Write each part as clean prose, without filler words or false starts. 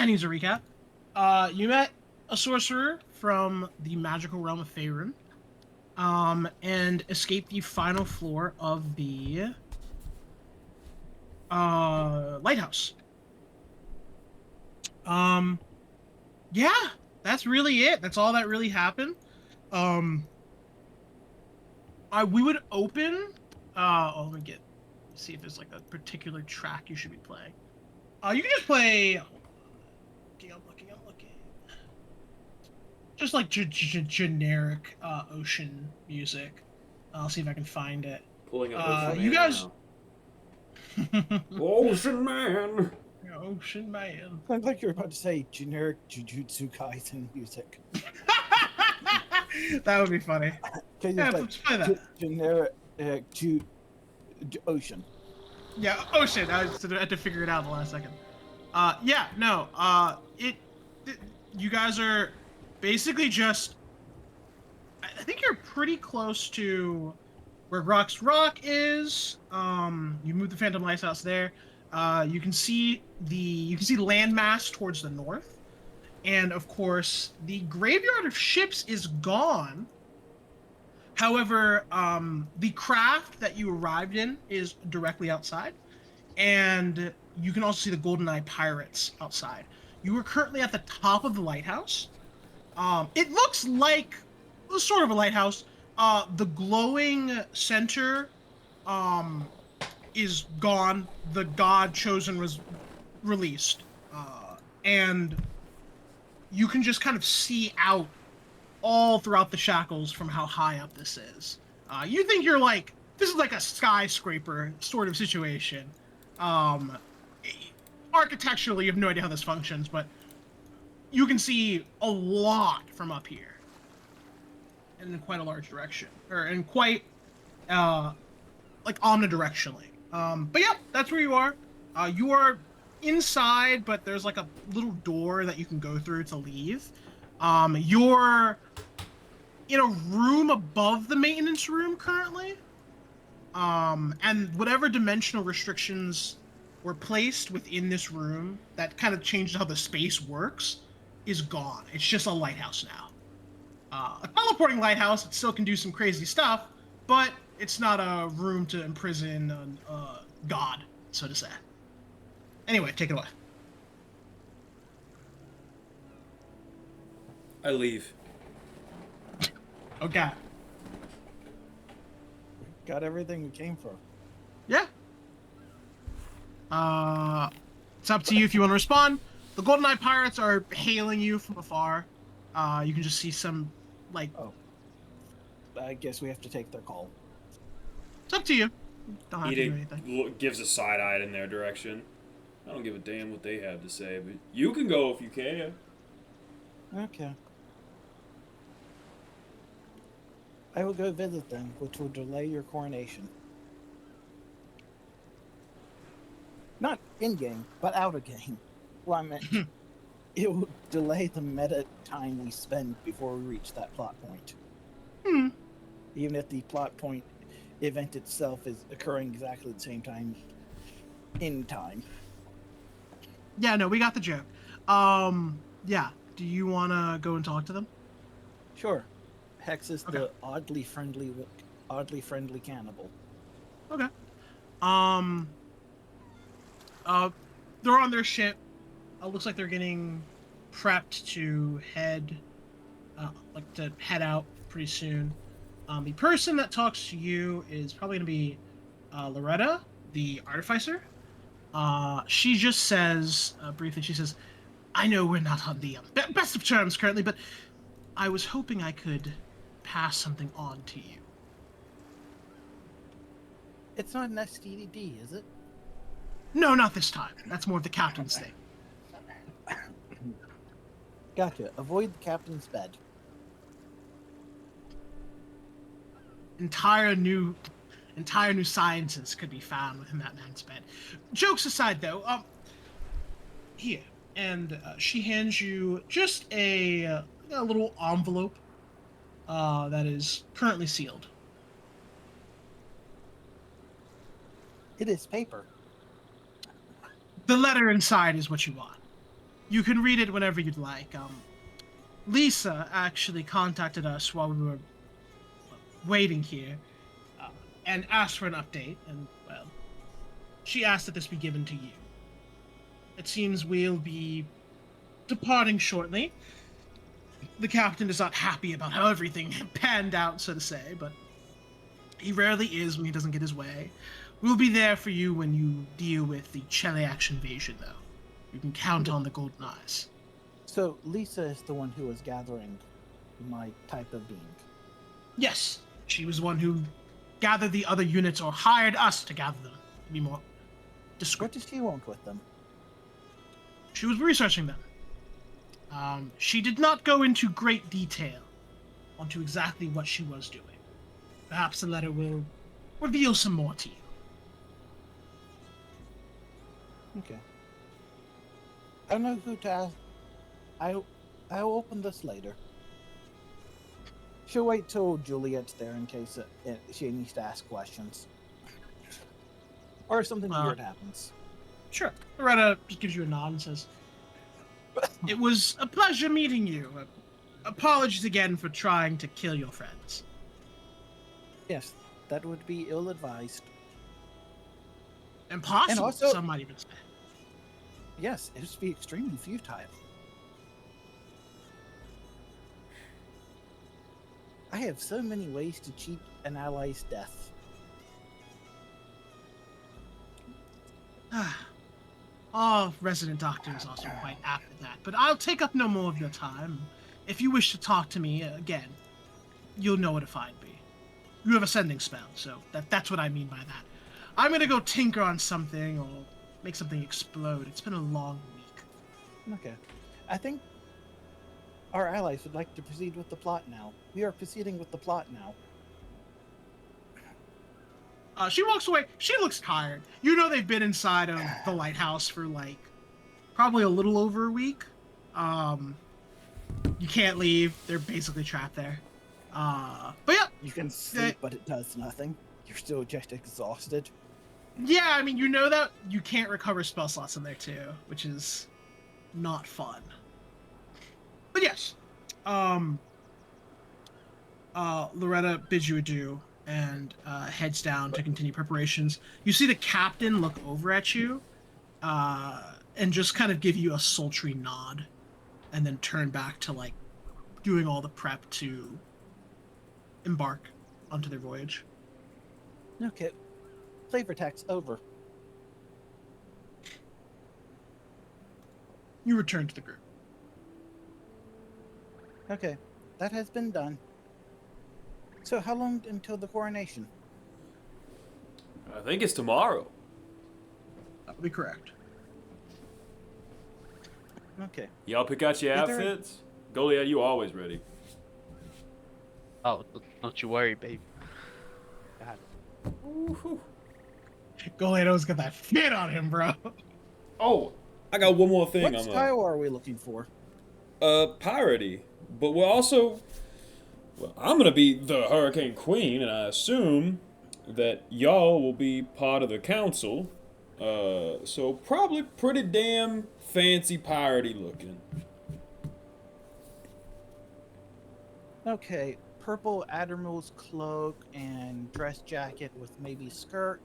needs a recap. You met a sorcerer from the magical realm of Faerun, and escaped the final floor of the lighthouse. Um, yeah, that's really it. That's all that really happened. Um, we would open. Let me see if there's like a particular track you should be playing. You can just play. I'm looking. Just like generic ocean music. I'll see if I can find it. Pulling up Ocean You Man guys. now. Ocean Man. Ocean Man. Sounds like you're about to say generic Jujutsu Kaisen music. That would be funny. Yeah, Like let's play that. Generic ocean. Yeah, ocean. I had to figure it out the last second. Yeah, no. You guys are basically just. I think you're pretty close to where Rock's Rock is. You move the Phantom Lighthouse there. You can see the landmass towards the north, and of course the graveyard of ships is gone. However, the craft that you arrived in is directly outside, and you can also see the GoldenEye pirates outside. You are currently at the top of the lighthouse. It looks like sort of a lighthouse. The glowing center is gone. The god chosen was released. And you can just kind of see out all throughout the shackles from how high up this is. You think this is like a skyscraper sort of situation. Architecturally, you have no idea how this functions, but you can see a lot from up here. And in quite a large direction. Or in quite, omnidirectionally. But yeah, that's where you are. You are inside, but there's like a little door that you can go through to leave. You're in a room above the maintenance room currently. And whatever dimensional restrictions were placed within this room that kind of changed how the space works is gone. It's just a lighthouse now. A teleporting lighthouse, it still can do some crazy stuff, but it's not a room to imprison a god, so to say. Anyway, take it away. I leave. Okay. Got everything we came for. Yeah. It's up to you if you want to respond. The GoldenEye pirates are hailing you from afar. You can just see some, Oh. I guess we have to take their call. It's up to you. Don't have to do anything. He gives a side-eye in their direction. I don't give a damn what they have to say, but you can go if you can. Okay. I will go visit them, which will delay your coronation. Not in-game, but out-of-game. Well, I meant it will delay the meta time we spend before we reach that plot point. Even if the plot point event itself is occurring exactly at the same time in time. Yeah, no, we got the joke. Yeah. Do you want to go and talk to them? Sure. Hex is Okay. the oddly friendly cannibal. Okay. They're on their ship. Looks like they're getting prepped to head out pretty soon. The person that talks to you is probably going to be Loretta, the artificer. She just says, briefly, she says, I know we're not on the best of terms currently, but I was hoping I could pass something on to you. It's not an STD, is it? No, not this time. That's more of the captain's thing. Gotcha. Avoid the captain's bed. Entire new sciences could be found within that man's bed. Jokes aside, though, here, and she hands you just a little envelope that is currently sealed. It is paper. The letter inside is what you want. You can read it whenever you'd like. Lisa actually contacted us while we were waiting here, and asked for an update, and, well, she asked that this be given to you. It seems we'll be departing shortly. The captain is not happy about how everything panned out, so to say, but he rarely is when he doesn't get his way. We'll be there for you when you deal with the Cheliax invasion, though. You can count on the Golden Eyes. So Lisa is the one who was gathering my type of being. Yes, she was the one who gathered the other units, or hired us to gather them, to be more What descriptive. does she want with them? She was researching them. She did not go into great detail onto exactly what she was doing. Perhaps the letter will reveal some more to you. Okay. I don't know who to ask. I'll open this later. She'll wait till Juliet's there in case she needs to ask questions. Or if something weird happens. Sure. Loretta just gives you a nod and says, "It was a pleasure meeting you. Apologies again for trying to kill your friends." Yes, that would be ill-advised. Impossible, And also- some might even say. Yes, it would be extremely futile. I have so many ways to cheat an ally's death. Our resident doctor is also quite apt at that, but I'll take up no more of your time. If you wish to talk to me again, you'll know where to find me. You have a sending spell, so that's what I mean by that. I'm gonna go tinker on something or make something explode. It's been a long week. Okay. I think our allies would like to proceed with the plot now. We are proceeding with the plot now. She walks away. She looks tired. You know they've been inside of the lighthouse for, like, probably a little over a week. You can't leave. They're basically trapped there. But yeah. You can sleep, but it does nothing. You're still just exhausted. Yeah, I mean, you know that you can't recover spell slots in there too, which is not fun. But yes, Loretta bids you adieu and heads down to continue preparations. You see the captain look over at you and just kind of give you a sultry nod, and then turn back to, like, doing all the prep to embark onto their voyage. Okay. Flavor text over. You return to the group. Okay. That has been done. So how long until the coronation? I think it's tomorrow. That would be correct. Okay. Y'all pick out your Is there a- outfits? Goliath, you always ready. Oh, don't you worry, babe. God. Woo-hoo. Golado's got that fit on him, bro. Oh, I got one more thing. What style are we looking for? Piratey. But we're also... Well, I'm going to be the Hurricane Queen, and I assume that y'all will be part of the council. So probably pretty damn fancy piratey looking. Okay. Purple Admiral's cloak and dress jacket with maybe skirt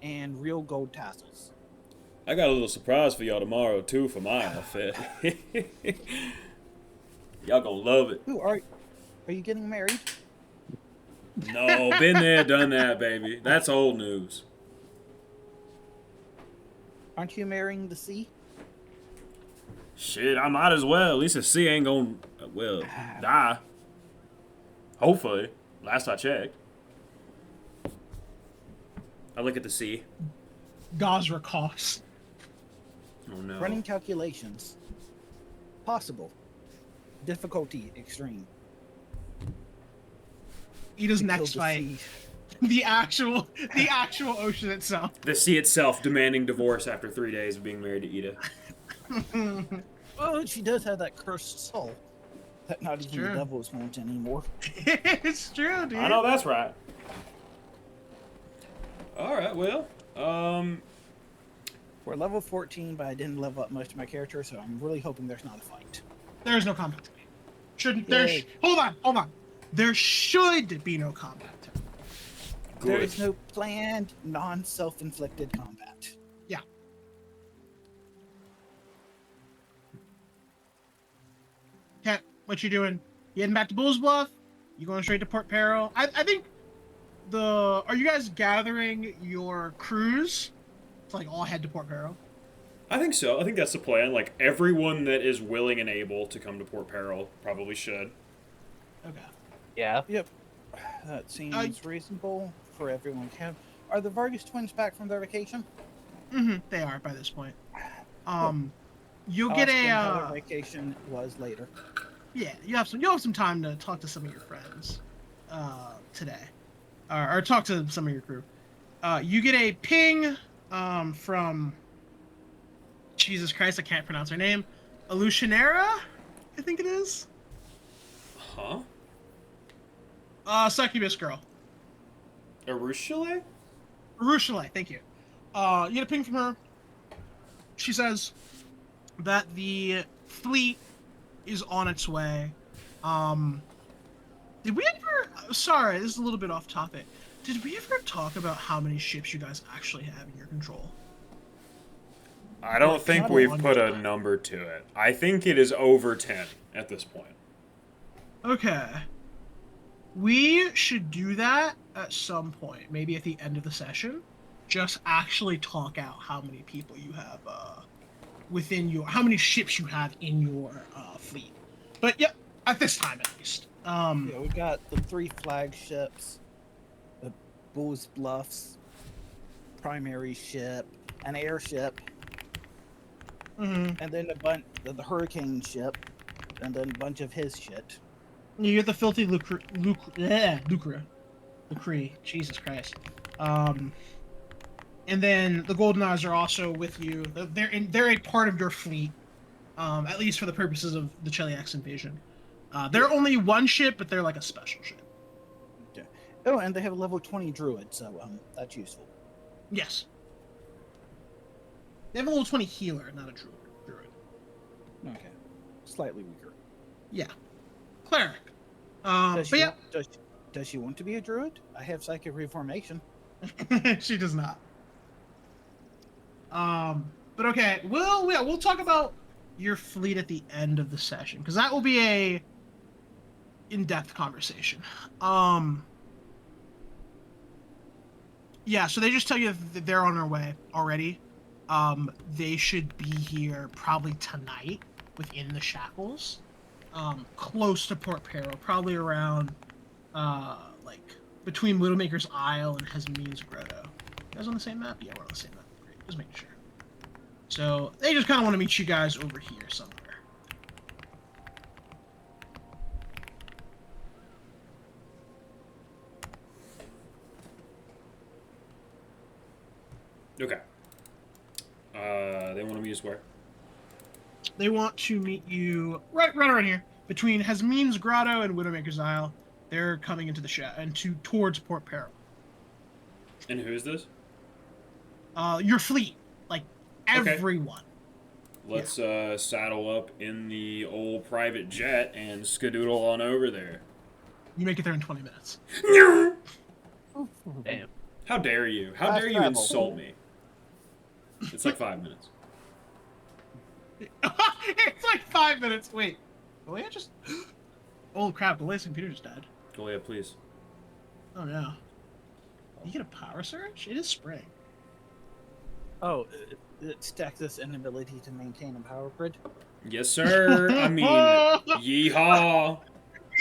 and real gold tassels. I got a little surprise for y'all tomorrow, too, for my outfit. Y'all gonna love it. Who are you getting married? No, been there, done that, baby. That's old news. Aren't you marrying the sea? Shit, I might as well. At least the sea ain't gonna, well, die. Hopefully. Last I checked. I look at the sea. Gosra coughs. Oh no. Running calculations. Possible. Difficulty extreme. Ida's To kill next the fight. sea. The actual ocean itself. The sea itself demanding divorce after 3 days of being married to Ida. Oh, she does have that cursed soul that not even Sure. the devils want anymore. It's true, dude. I know that's right. Alright, well, We're level 14, but I didn't level up most of my characters, so I'm really hoping there's not a fight. There is no combat tonight. Shouldn't Yay. hold on. There should be no combat tonight. There Good. is no planned, non-self-inflicted combat. Yeah. Cat, what you doing? You heading back to Bull's Bluff? You going straight to Port Peril? I think are you guys gathering your crews to like all head to Port Peril? I think so. I think that's the plan. Like, everyone that is willing and able to come to Port Peril probably should. Okay. Yeah. Yep. That seems reasonable for everyone. Are the Vargas twins back from their vacation? Mm-hmm. They are by this point. You'll I'll get ask them how a their vacation was later. yeah. You'll have some time to talk to some of your friends today, or talk to some of your crew. You get a ping from Jesus Christ, I can't pronounce her name. Alucinera, I think it is. Huh? Succubus girl. Arushale? Rushale, thank you. You get a ping from her. She says that the fleet is on its way. Did we ever... Sorry, this is a little bit off topic. Did we ever talk about how many ships you guys actually have in your control? I don't think not we've on put your a side. number to it. I think it is over 10 at this point. Okay. We should do that at some point, maybe at the end of the session. Just actually talk out how many people you have within your... How many ships you have in your fleet. But, yep, at this time at least. Yeah, we've got the 3 flagships, the Bull's Bluffs, primary ship, an airship, Mhm. and then the Hurricane ship, and then a bunch of his shit. You get the filthy Lucre. Jesus Christ. And then the Golden Eyes are also with you. They're a part of your fleet, at least for the purposes of the Cheliax invasion. They're only one ship, but they're like a special ship. Okay. Oh, and they have a level 20 druid, so that's useful. Yes. They have a level 20 healer, not a druid. Okay. Slightly weaker. Yeah. Cleric. Does But she yeah, does she want to be a druid? I have psychic reformation. she does not. But okay, we'll talk about your fleet at the end of the session because that will be a in-depth conversation. Yeah, so they just tell you that they're on their way already. They should be here probably tonight within the shackles, close to Port Peril, probably around like between Widowmaker's Isle and Hesmene's Grotto. You guys on the same map? Yeah, we're on the same map. Great, just making sure. So they just kind of want to meet you guys over here somewhere. Okay. They want to meet us where? They want to meet you right around here between Hesmene's Grotto and Widowmaker's Isle. They're coming into the towards Port Peril. And who is this? Your fleet, like Okay. everyone. Let's saddle up in the old private jet and skedoodle on over there. You make it there in 20 minutes. Damn. How dare you? How Fast dare you travel. insult me? It's like 5 minutes. It's like 5 minutes. Wait. Galea just... Oh crap, Galea's computer just died. Galea, please. Oh no. You get a power surge? It is spring. Oh, it's Texas' inability to maintain a power grid. Yes, sir. I mean, yeehaw.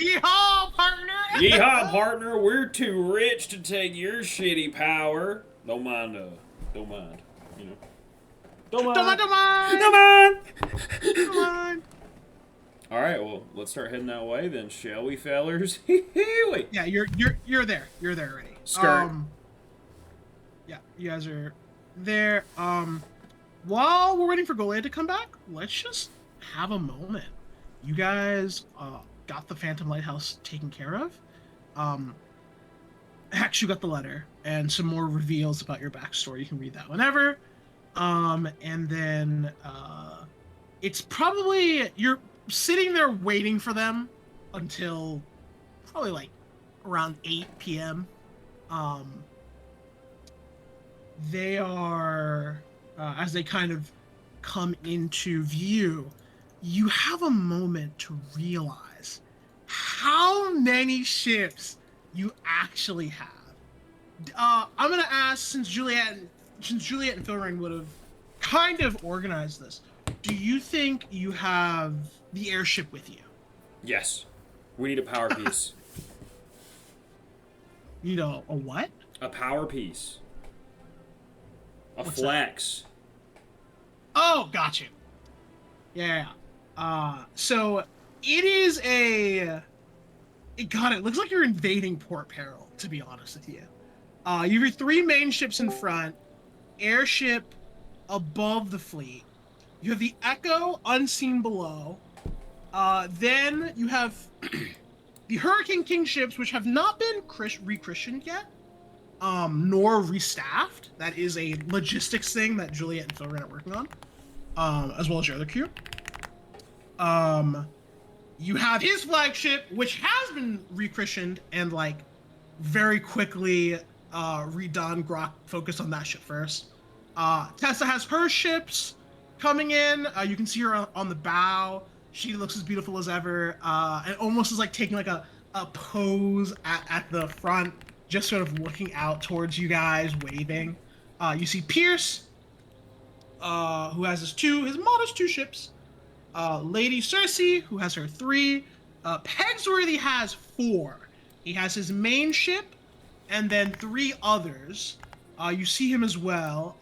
Yeehaw, partner! Yeehaw, partner. We're too rich to take your shitty power. Don't mind, you know. Don't mind. Don't mind! Don't mind. Don't mind! All right, well, let's start heading that way then, shall we, fellers? Wait. Yeah, you're there. You're there already. Skirt. Yeah, you guys are there. While we're waiting for Galea to come back, let's just have a moment. You guys got the Phantom Lighthouse taken care of. Hex, you got the letter and some more reveals about your backstory. You can read that whenever. And then it's probably you're sitting there waiting for them until probably like around 8 p.m. Um, they are as they kind of come into view, you have a moment to realize how many ships you actually have. I'm gonna ask since Juliet and Philring would have kind of organized this. Do you think you have the airship with you? Yes. We need a power piece. You know a what? A power piece. A What's flex. Oh, got you. Yeah. So it is a. God, it looks like you're invading Port Peril. To be honest with you, you have your three main ships in front, airship above the fleet. You have the Echo unseen below. Then you have the Hurricane King ships, which have not been re-christened yet, nor restaffed. That is a logistics thing that Juliet and Phil are working on, as well as your other crew. You have his flagship, which has been re-christened and like very quickly redone. Grok focused on that ship first. Tessa has her ships coming in. You can see her on the bow. She looks as beautiful as ever, and almost is like taking like a pose at the front, just sort of looking out towards you guys, waving. You see Pierce, who has his modest two ships. Lady Cersei, who has her three. Pegsworthy has four. He has his main ship, and then three others. You see him as well.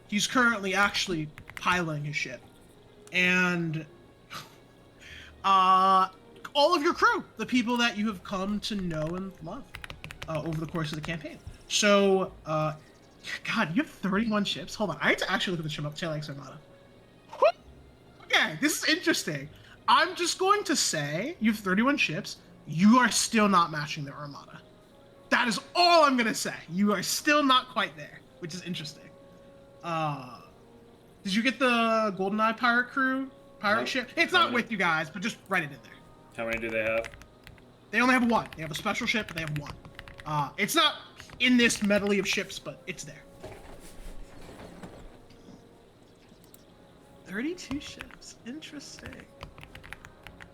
He's currently actually piloting his ship. And all of your crew, the people that you have come to know and love over the course of the campaign. So, God, you have 31 ships? Hold on, I need to actually look at the ship up. Telex Armada. Okay, this is interesting. I'm just going to say you have 31 ships. You are still not matching their armada. That is all I'm gonna say. You are still not quite there, which is interesting. Did you get the GoldenEye pirate ship? It's not with you guys, but just write it in there. How many do they have? They only have one. They have a special ship, but they have one. It's not in this medley of ships, but it's there. 32 ships. Interesting.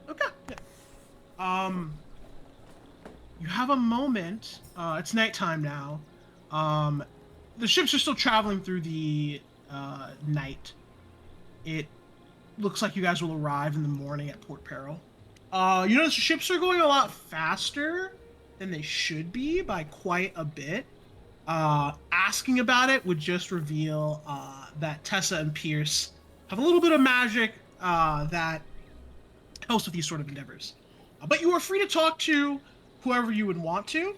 Okay. Yeah. You have a moment. It's nighttime now. The ships are still traveling through the night. It looks like you guys will arrive in the morning at Port Peril. You notice the ships are going a lot faster than they should be by quite a bit. Asking about it would just reveal that Tessa and Pierce have a little bit of magic that helps with these sort of endeavors. But you are free to talk to whoever you would want to.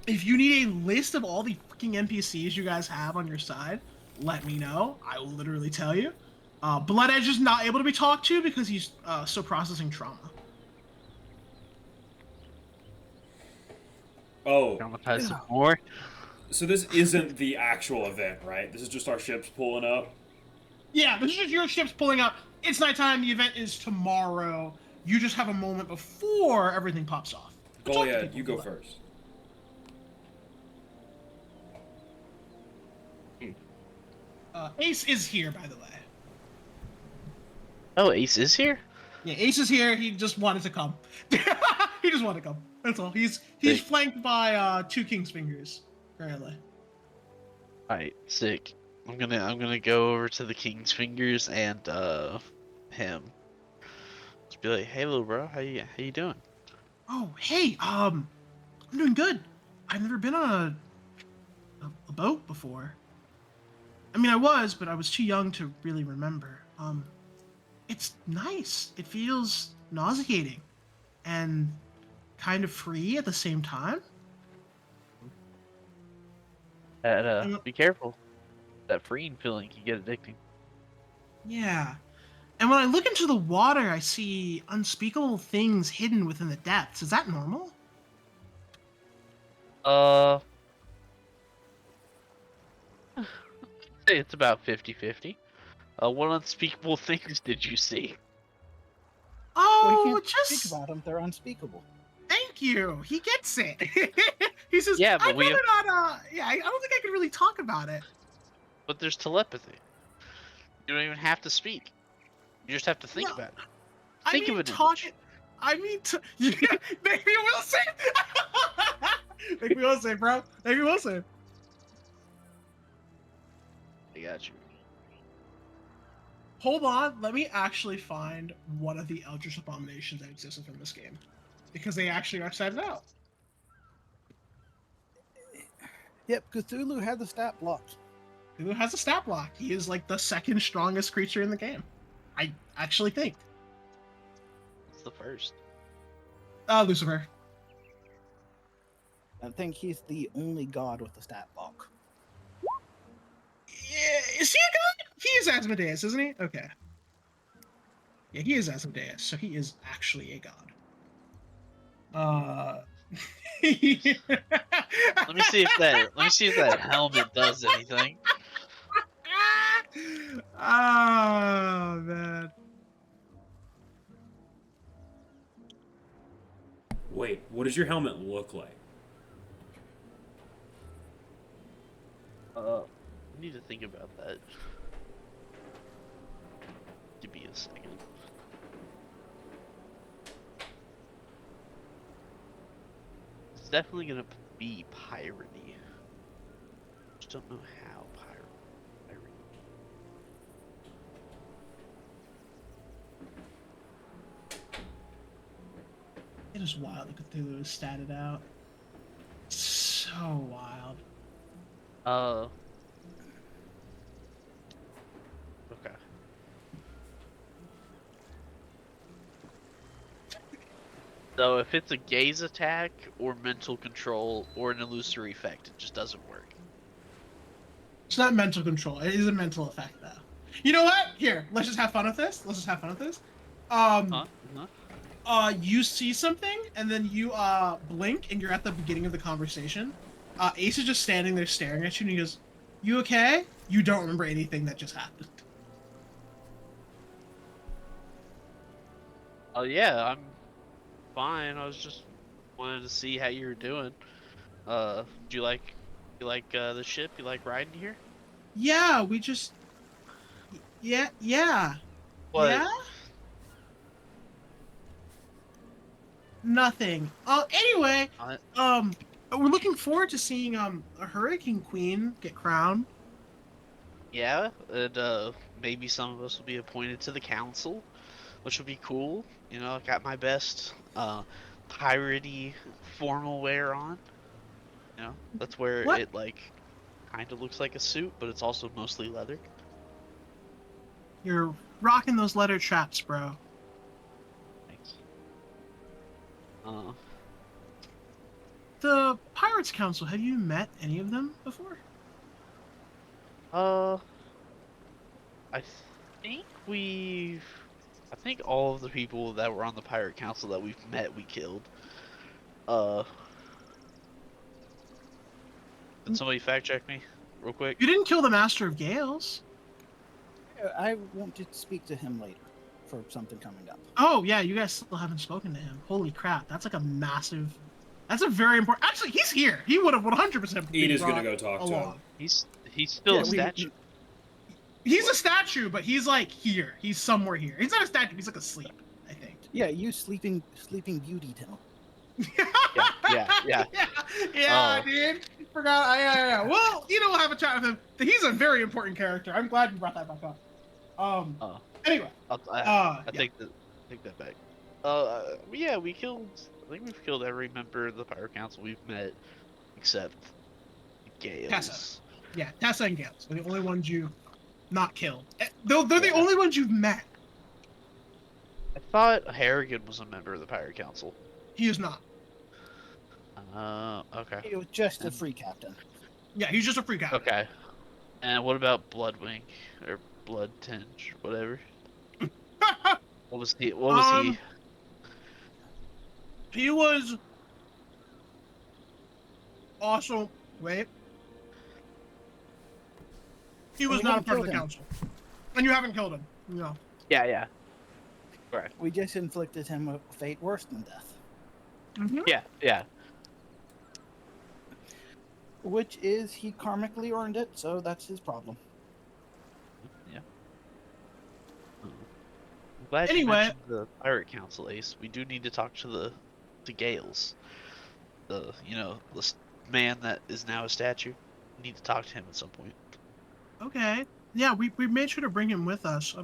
If you need a list of all the fucking NPCs you guys have on your side, let me know. I will literally tell you. Blood Edge is not able to be talked to because he's still processing trauma. Oh, Traumatized some more. so this isn't the actual event, right? This is just our ships pulling up. Yeah, this is just your ships pulling up. It's nighttime. The event is tomorrow. You just have a moment before everything pops off. Goliath, you go first. Ace is here, by the way. Oh, Ace is here? Yeah, Ace is here. He just wanted to come. He just wanted to come. That's all. He's Sick. flanked by two King's Fingers currently. Alright, sick. I'm gonna go over to the King's Fingers and him. Just be like, hey little bro, how you doing? Oh, hey, I'm doing good. I've never been on a boat before. I mean, I was, but I was too young to really remember. It's nice. It feels nauseating and kind of free at the same time. Be careful. That freeing feeling can get addicting. Yeah. And when I look into the water, I see unspeakable things hidden within the depths. Is that normal? say it's about 50-50. What unspeakable things did you see? Well, you Oh, can't speak just about them. They're unspeakable. thank you. He gets it. He says, Yeah, but "I'd rather not." Yeah, I don't think I could really talk about it. But there's telepathy. You don't even have to speak. You just have to think No, about it. I Think of mean an image. Yeah, maybe we'll say. Maybe we'll say, bro. Maybe we'll say. I got you. Hold on, let me actually find one of the Eldritch Abominations that exists within this game, because they actually are set out. Yep, Cthulhu had the stat blocked. Who has a stat block? He is like the second strongest creature in the game. I actually think. What's the first? Lucifer. I think he's the only god with the stat block. Yeah, is he a god? He is Asmodeus, isn't he? Okay. Yeah, he is Asmodeus, so he is actually a god. Let me see if that. Let me see if that helmet does anything. Oh man. Wait, what does your helmet look like? I need to think about that. Give me a second. It's definitely gonna be piratey. Just don't know how pirate. It is wild. Look at Cthulhu is statted out. So wild. Okay. So if it's a gaze attack or mental control or an illusory effect, it just doesn't work. It's not mental control. It is a mental effect, though. You know what? Here, let's just have fun with this. Let's just have fun with this. Huh? Huh? You see something, and then you blink, and you're at the beginning of the conversation. Ace is just standing there staring at you, and he goes, "You okay?" You don't remember anything that just happened. Oh yeah, I'm fine. I was just wanted to see how you were doing. Do you like the ship? You like riding here? Yeah, we just. Yeah. What? Yeah. Nothing. Anyway, I, we're looking forward to seeing a Hurricane Queen get crowned. yeah, and maybe some of us will be appointed to the council, which would be cool. You know, I got my best piratey formal wear on. You know, that's where What? it like kind of looks like a suit, but it's also mostly leather. You're rocking those leather chaps, bro. Thanks. Uh, The Pirates Council, have you met any of them before? uh, I think we've. I think all of the people that were on the pirate council that we've met, we killed. Uh, can somebody fact check me, real quick? You didn't kill the Master of Gales. I want to speak to him later for something coming up. Oh, yeah, you guys still haven't spoken to him. Holy crap, that's like a massive... That's a very important... Actually, he's here. He would have 100% been Edith's gonna brought go talk to him. He's still Yeah, a we- statue. He's a statue, but he's like here. He's somewhere here. He's not a statue. He's like asleep, I think. Yeah, you sleeping beauty tell. Yeah. Yeah, dude. Forgot. Yeah. Well, we'll have a chat with him. He's a very important character. I'm glad you brought that back up. Oh, Anyway. I Yeah. take that back. Yeah, we killed. I think we've killed every member of the pirate council we've met, except Gales. Tessa. Yeah, Tessa and Gales are the only ones you've not killed. They're the Yeah. only ones you've met. I thought Harrigan was a member of the pirate council. He is not. Okay. He was just a free captain. Yeah, he's just a freak out. Okay. And what about Bloodwing or Blood Tinge, whatever? What was he? What was he? He was also wait. He was we not a haven't part of the killed him. council. And you haven't killed him. No. Yeah. Correct. We just inflicted him a fate worse than death. Mm-hmm. Yeah. Which is, he karmically earned it, so that's his problem. Yeah. I'm glad you Anyway. mentioned the Pirate Council, Ace. We do need to talk to Gales. The man that is now a statue. We need to talk to him at some point. Okay. Yeah, we made sure to bring him with us.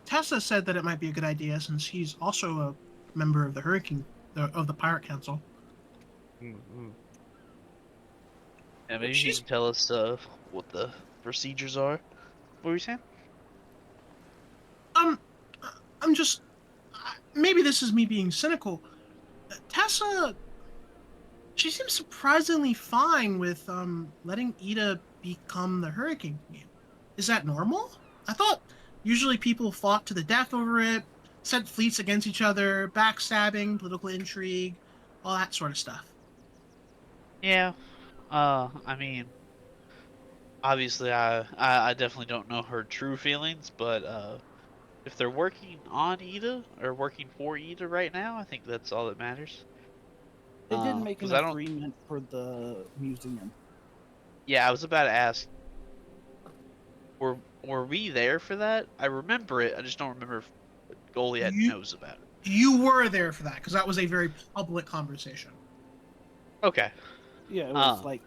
Tessa said that it might be a good idea since he's also a member of of the Pirate Council. Mm-hmm. Yeah, maybe you She's can tell us what the procedures are. What were you saying? um, I'm just maybe this is me being cynical. Tessa, she seems surprisingly fine with letting Ida become the Hurricane Queen. Is that normal? I thought usually people fought to the death over it, sent fleets against each other, backstabbing, political intrigue, all that sort of stuff. Yeah. I mean, obviously, I definitely don't know her true feelings, but if they're working on Ida or working for Ida right now, I think that's all that matters. They did make an Because I don't. agreement for the museum. Yeah, I was about to ask. Were we there for that? I remember it. I just don't remember if Goliath You knows about it. you were there for that because that was a very public conversation. Okay. Yeah, it was like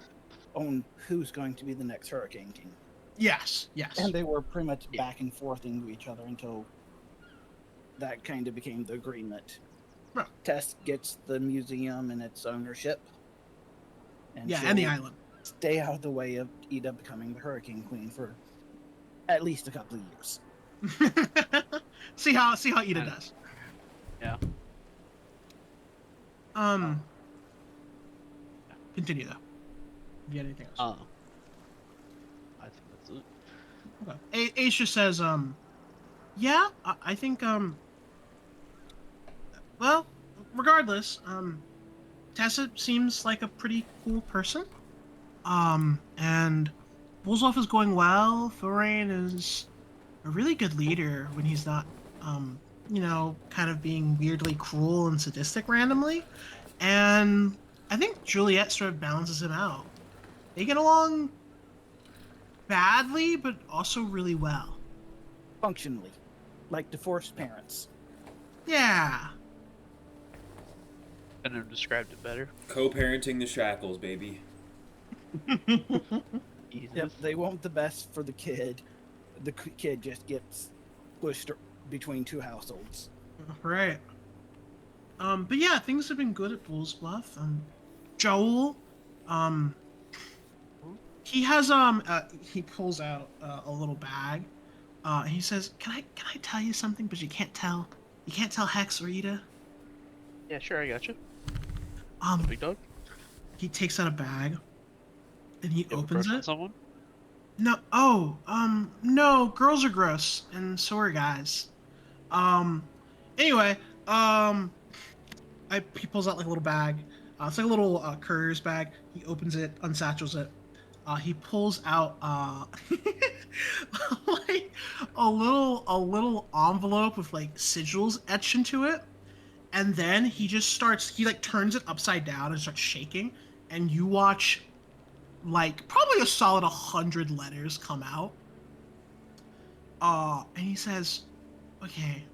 on who's going to be the next Hurricane King. Yes. And they were pretty much Yeah. back and forth into each other until that kind of became the agreement. Right. Tess gets the museum and its ownership. And And the she'll island. stay out of the way of Ida becoming the Hurricane Queen for at least a couple of years. see how Ida does. Yeah. Continue though. If you had anything else. I think that's it. Okay. Ace just says, yeah, I think, well, regardless, Tessa seems like a pretty cool person. And Bullsloff is going well. Thorain is a really good leader when he's not, kind of being weirdly cruel and sadistic randomly. And I think Juliet sort of balances him out. They get along badly, but also really well. Functionally, like divorced parents. Yeah. Couldn't have described it better. Co-parenting the shackles, baby. Yep, they want the best for the kid. The kid just gets pushed between two households. Right. But yeah, things have been good at Bull's Bluff. Joel, he has he pulls out a little bag. And he says, "Can I tell you something?" But you can't tell Hex or Ida. Yeah, sure, I got you. Um, Big dog. he takes out a bag, and he You have a opens crush on it. someone? No, girls are gross, and so are guys. Anyway, he pulls out like a little bag. It's like a little courier's bag. He opens it, unsatchels it. He pulls out like a little envelope with like sigils etched into it, and then he like turns it upside down and starts shaking, and you watch like probably a solid 100 letters come out. And he says, "Okay,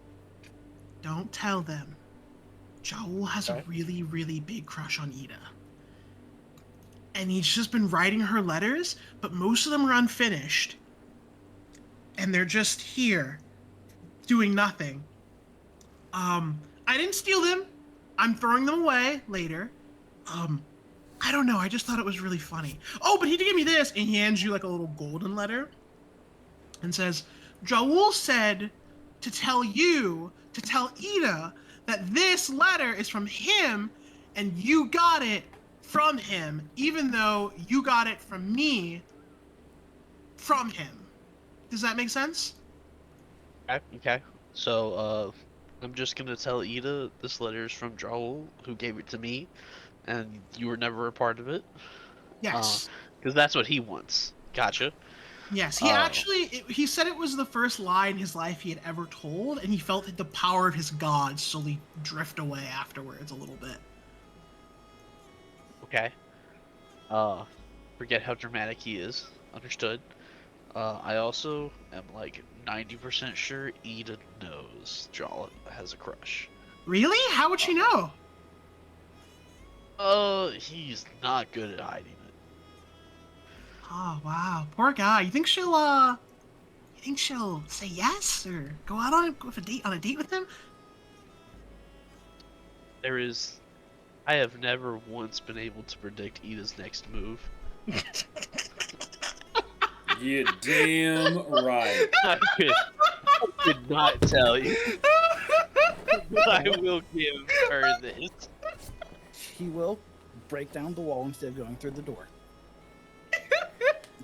don't tell them. Joel has a really, really big crush on Ida. And he's just been writing her letters, but most of them are unfinished. And they're just here, doing nothing. I didn't steal them. I'm throwing them away later. I don't know. I just thought it was really funny. Oh, but he did give me this." And he hands you like a little golden letter and says, "Joel said to tell Ida that this letter is from him and you got it from him, even though you got it from me from him." Does that make sense? Okay. So, I'm just gonna tell Ida this letter is from Joel, who gave it to me, and you were never a part of it. Yes. Because that's what he wants. Gotcha. Yes, Oh, he said it was the first lie in his life he had ever told, and he felt that the power of his god slowly drift away afterwards a little bit. okay. Uh, forget how dramatic he is. Understood. I also am like 90% sure Eden knows Jala has a crush. Really? How would she know? He's not good at hiding it. Oh wow, poor guy. You think she'll say yes or go out on a date with him? There is. I have never once been able to predict Ida's next move. You damn right. I could not tell you. But I will give her this. He will break down the wall instead of going through the door.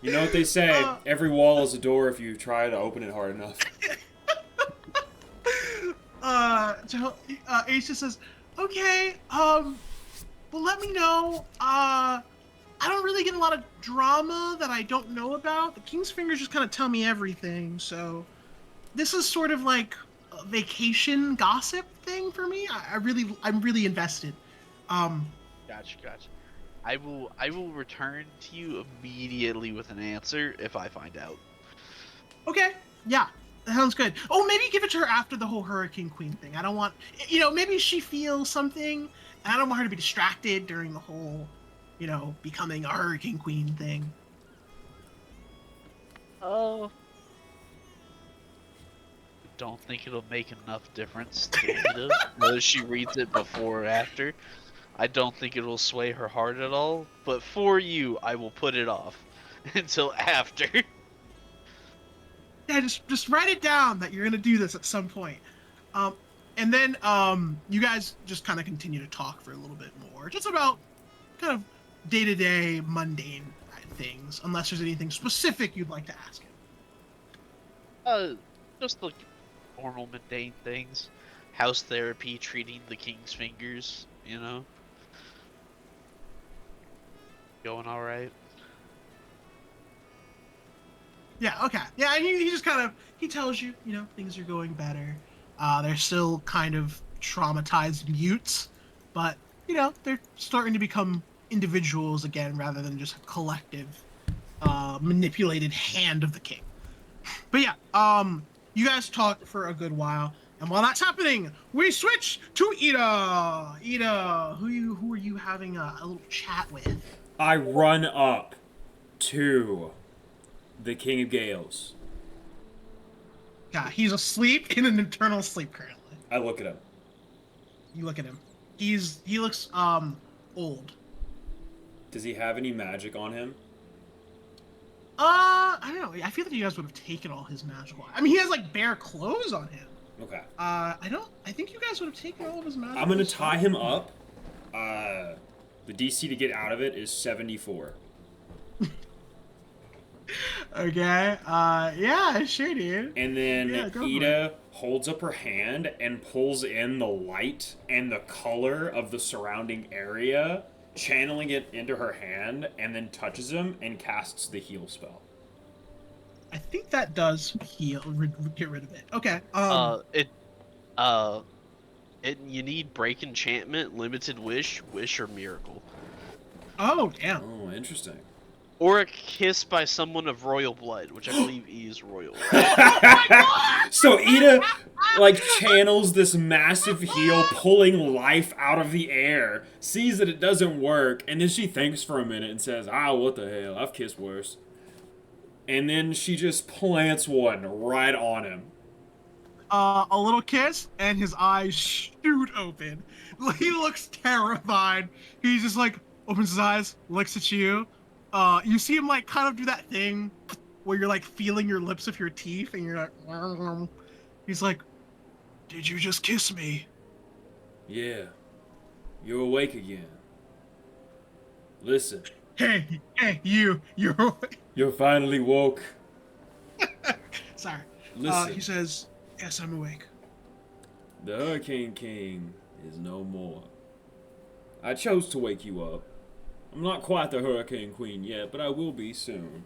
You know what they say? Every wall is a door if you try to open it hard enough. Ace just says, okay, well, let me know. I don't really get a lot of drama that I don't know about. The King's Fingers just kind of tell me everything, so this is sort of like a vacation gossip thing for me. I'm really invested. Gotcha. I will return to you immediately with an answer if I find out. Okay, yeah, that sounds good. Oh, maybe give it to her after the whole Hurricane Queen thing. I don't want, maybe she feels something, and I don't want her to be distracted during the whole, becoming a Hurricane Queen thing. Oh. Don't think it'll make enough difference to Ida, whether she reads it before or after. I don't think it will sway her heart at all, but for you, I will put it off until after. Yeah, just write it down that you're gonna do this at some point. And then you guys just kind of continue to talk for a little bit more, just about kind of day-to-day mundane things, unless there's anything specific you'd like to ask him. Just like normal mundane things. House therapy, treating the King's Fingers, Going alright. Yeah, okay. Yeah, and he just kind of, he tells you, things are going better. They're still kind of traumatized mutes, but, they're starting to become individuals again rather than just a collective, manipulated hand of the king. But yeah, you guys talk for a good while, and while that's happening, we switch to Ida. Ida, who are you having a little chat with? I run up to the King of Gales. Yeah, he's asleep in an eternal sleep currently. I look at him. You look at him. He looks old. Does he have any magic on him? I don't know. I feel like you guys would have taken all his magical. I mean, he has like bare clothes on him. Okay. I think you guys would have taken all of his magical. I'm gonna tie him up. The DC to get out of it is 74. Okay. Yeah, sure, dude. And then Yeah, go for Ida holds up her hand and pulls in the light and the color of the surrounding area, channeling it into her hand, and then touches him and casts the heal spell. I think that does heal. Get rid of it. Okay. You need break enchantment, limited wish, or miracle. Oh damn. Oh, interesting. Or a kiss by someone of royal blood, which I believe is royal. So Ida, channels this massive heal, pulling life out of the air, sees that it doesn't work, and then she thinks for a minute and says, what the hell, I've kissed worse. And then she just plants one right on him. A little kiss, and his eyes shoot open. He looks terrified. He just opens his eyes, looks at you. You see him kind of do that thing where you're feeling your lips with your teeth, and you're like, he's like, "Did you just kiss me?" Yeah, you're awake again. Listen. Hey, you're. You're finally woke. Sorry. Listen. He says, "Yes, I'm awake." The Hurricane King is no more. I chose to wake you up. I'm not quite the Hurricane Queen yet, but I will be soon.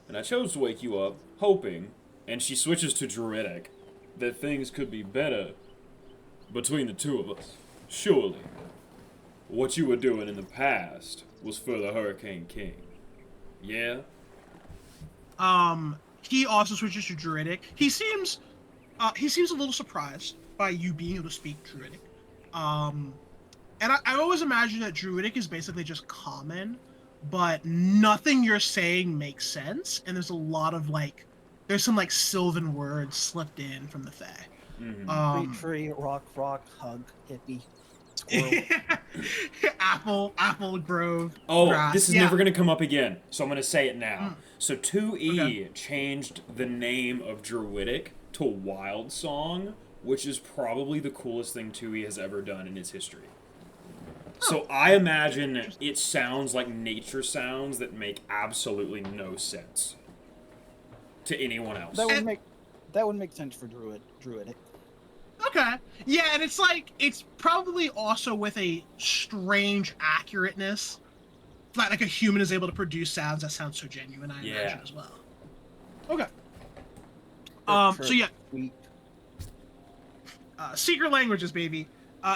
And I chose to wake you up, hoping, and she switches to Druidic, that things could be better between the two of us. Surely, what you were doing in the past was for the Hurricane King. Yeah? He also switches to Druidic. He seems a little surprised by you being able to speak Druidic. And I always imagine that Druidic is basically just common, but nothing you're saying makes sense, and there's a lot of there's some Sylvan words slipped in from the Fae. Street tree, rock, hug, hippie, squirrel. apple grove. Oh, grass. this is Yeah. never going to come up again, so I'm going to say it now. Mm. So 2E Okay. changed the name of Druidic to Wild Song, which is probably the coolest thing 2E has ever done in its history. So I imagine it sounds like nature sounds that make absolutely no sense to anyone else. That would make sense for Druidic. Okay. Yeah, and it's probably also with a strange accurateness. Like a human is able to produce sounds that sound so genuine, I imagine as well. Okay. So yeah. Sweet. Secret languages, baby.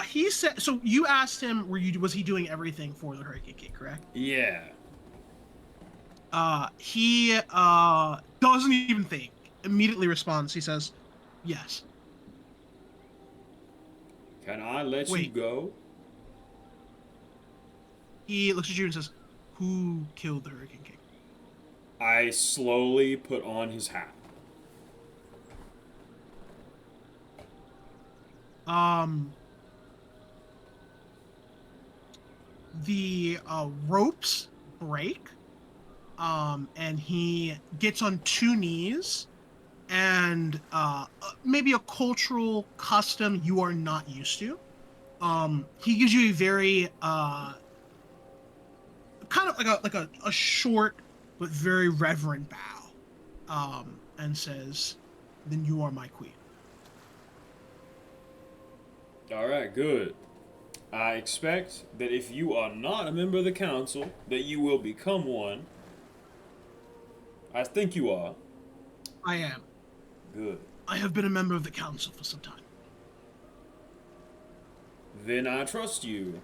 He said. So you asked him, was he doing everything for the Hurricane King, correct? Yeah. He doesn't even think. Immediately responds. He says, "Yes." Can I let you go? He looks at you and says, "Who killed the Hurricane King?" I slowly put on his hat. The ropes break, and he gets on two knees, and maybe a cultural custom you are not used to. He gives you a very kind of like a short but very reverent bow, and says, "Then you are my queen." All right, good. I expect that if you are not a member of the council, that you will become one. I think you are. I am. Good. I have been a member of the council for some time. Then I trust you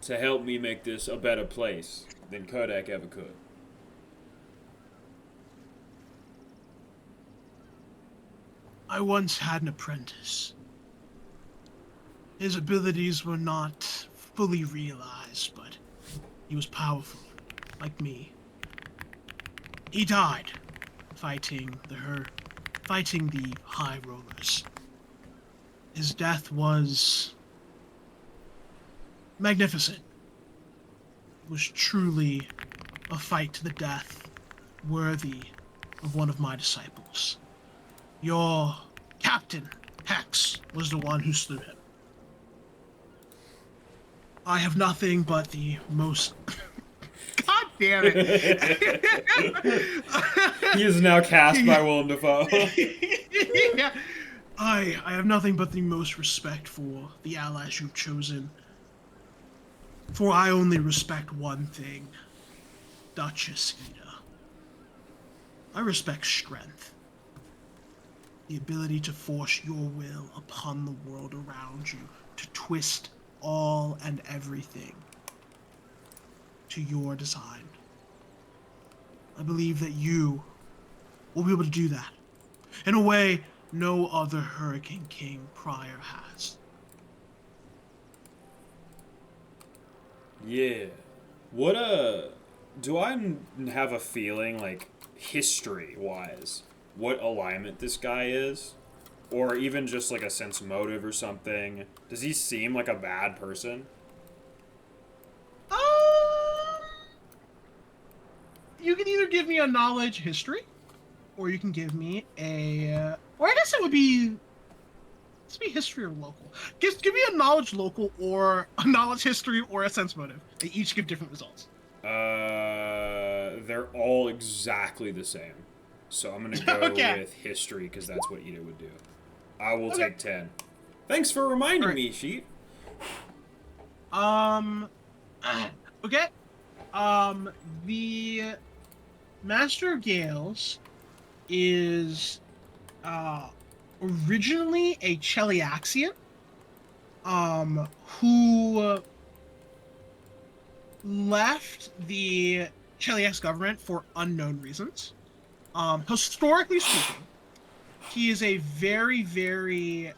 to help me make this a better place than Kodak ever could. I once had an apprentice. His abilities were not fully realized, but he was powerful, like me. He died fighting the High Rollers. His death was magnificent. It was truly a fight to the death, worthy of one of my disciples. Your captain, Hex, was the one who slew him. I have nothing but the most... God damn it! He is now cast by Willem Dafoe. Yeah. I have nothing but the most respect for the allies you've chosen. For I only respect one thing, Duchess Ida. I respect strength. The ability to force your will upon the world around you, to twist all and everything to your design. I believe that you will be able to do that in a way no other Hurricane King prior has. Yeah. What do I have a feeling, like, history-wise, what alignment this guy is? Or even just, like, a sense motive or something? Does he seem like a bad person? You can either give me a knowledge history, or you can give me a, or I guess it would be, let's be history or local. Give me a knowledge local, or a knowledge history, or a sense motive. They each give different results. They're all exactly the same. So I'm gonna go with history, because that's what Ida would do. I will take 10. Thanks for reminding me, Sheet. Okay. The Master Gales is originally a Cheliaxian, who left the Cheliax government for unknown reasons. Historically speaking, he is a very, very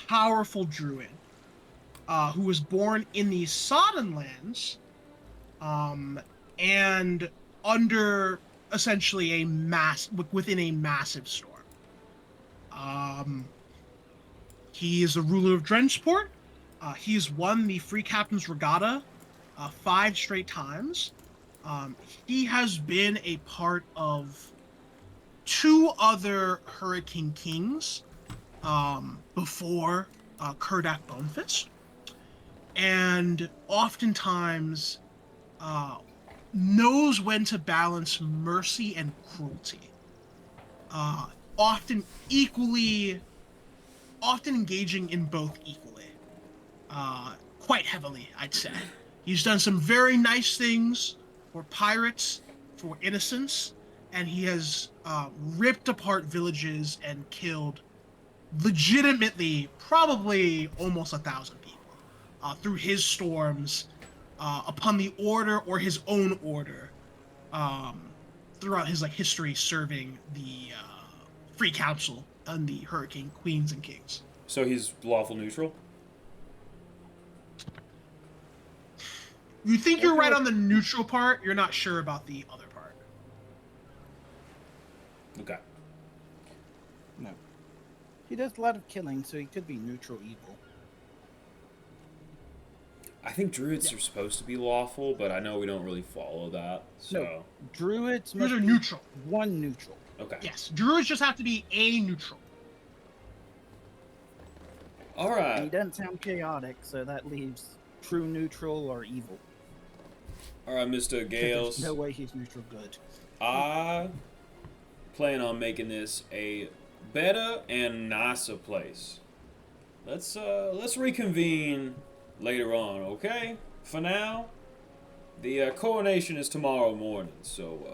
powerful druid who was born in the Sodden lands and under essentially within a massive storm. Um, he is the ruler of Drenchport. He's won the Free Captain's Regatta 5 straight times. He has been a part of 2 other Hurricane Kings before Kurdak Bonefist, and oftentimes knows when to balance mercy and cruelty. Often engaging in both equally. Quite heavily, I'd say. He's done some very nice things for pirates, for innocents, and he has ripped apart villages and killed legitimately probably almost 1,000 people through his storms upon the order or his own order throughout his history serving the Free Council and the Hurricane Queens and Kings. So he's lawful neutral? You think you're right on the neutral part, you're not sure about the other part. Okay. No. He does a lot of killing, so he could be neutral evil. I think druids are supposed to be lawful, but I know we don't really follow that, so... No, druids Druids must are be neutral. one neutral. Okay. Yes, druids just have to be a neutral. And he Alright. doesn't sound chaotic, so that leaves true neutral or evil. Alright, Mr. Gales. There's no way he's neutral good. I plan on making this a better and nicer place. Let's reconvene later on, okay? For now, the coronation is tomorrow morning, so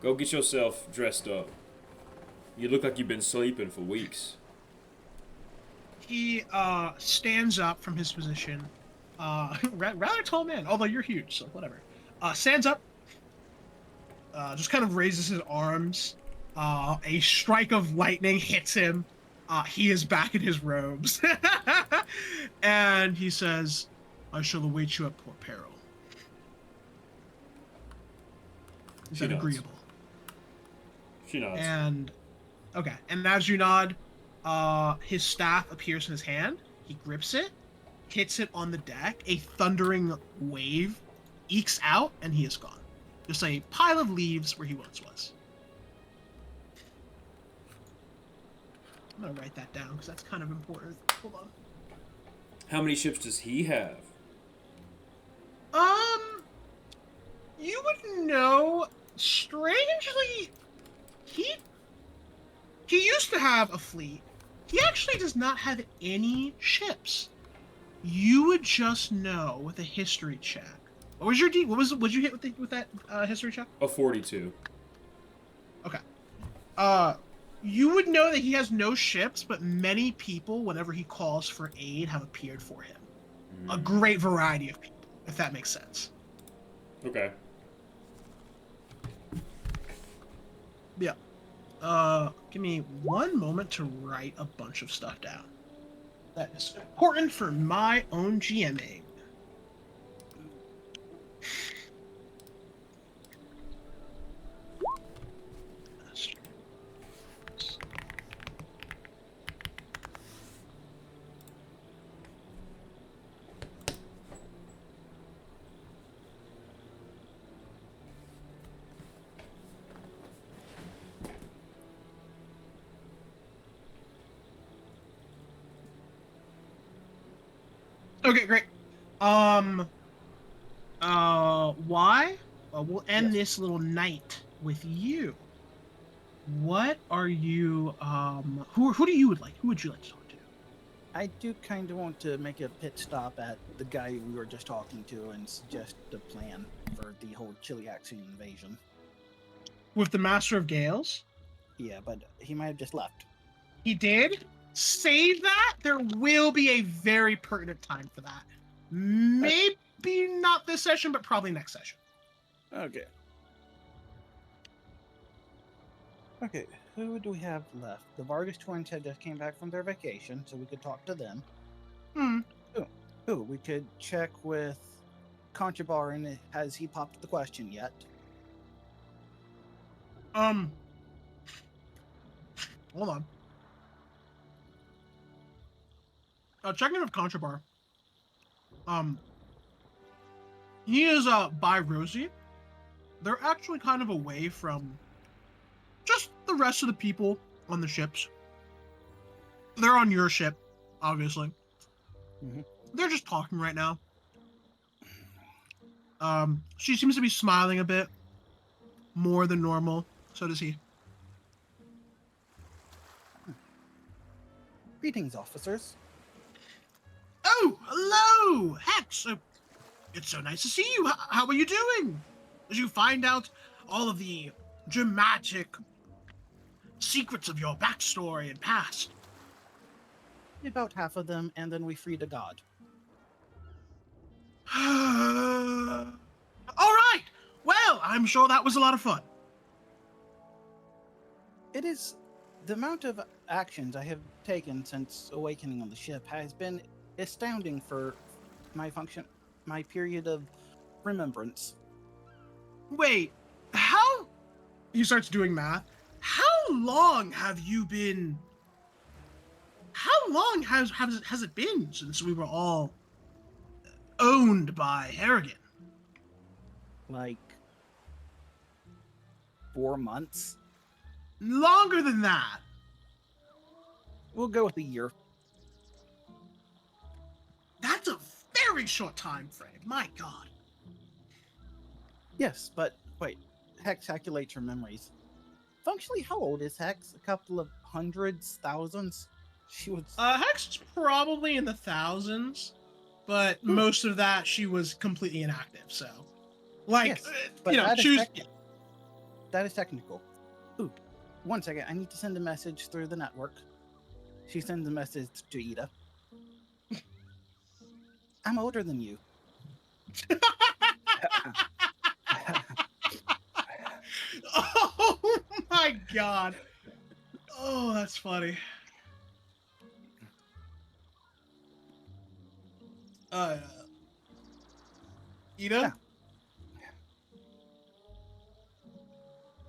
go get yourself dressed up. You look like you've been sleeping for weeks. He stands up from his position. Rather tall man, although you're huge, so whatever. Stands up, just kind of raises his arms. A strike of lightning hits him. He is back in his robes. And he says, I shall await you at Port Peril. Is She that nods. agreeable? She nods. And okay, and as you nod, his staff appears in his hand. He grips it, hits it on the deck. A thundering wave ekes out, and he is gone. Just a pile of leaves where he once was. I'm gonna write that down because that's kind of important. Hold on. How many ships does he have? You would know. Strangely, he used to have a fleet. He actually does not have any ships. You would just know with a history check. What was your D? What'd you hit with that history check? A 42. Okay. You would know that he has no ships, but many people, whenever he calls for aid, have appeared for him. A great variety of people, if that makes sense. Okay. Yeah. Give me one moment to write a bunch of stuff down. That is important for my own GMing. Okay, great. Why? We'll end this little night with you. What are you, who do you would like? Who would you like to talk to? I do kind of want to make a pit stop at the guy we were just talking to and suggest a plan for the whole Chiliaxian invasion. with the Master of Gales. Yeah, but he might have just left. He did. Save that. There will be a very pertinent time for that. Maybe not this session, but probably next session. Okay. Okay, who do we have left? The Vargas twins had just came back from their vacation, so we could talk to them. We could check with Conchabar, and has he popped the question yet? Hold on. Checking with Contrabar. He is by Rosie. They're actually kind of away from just the rest of the people on the ships. They're on your ship, obviously. Mhm. They're just talking right now. She seems to be smiling a bit more than normal. So does he. Greetings, officers. Oh, hello, Hex. It's so nice to see you. How are you doing? Did you find out all of the dramatic secrets of your backstory and past? About half of them, and then we freed a god. All right. Well, I'm sure that was a lot of fun. It is the amount of actions I have taken since awakening on the ship has been astounding for my period of remembrance. Wait, how? He starts doing math. How long have you been? How long has it been since we were all owned by Harrigan? Like 4 months. Longer than that. We'll go with a year. That's a very short time frame. My God. Yes, but wait. Hex calculates your memories. Functionally, how old is Hex? A couple of hundreds, thousands? She was. Hex is probably in the thousands, but most of that she was completely inactive. So, like, Yes, but that is choose. that is technical. Ooh, 1 second. I need to send a message through the network. She sends a message to Ida. I'm older than you. Oh my God. Oh, that's funny. Ida? Yeah.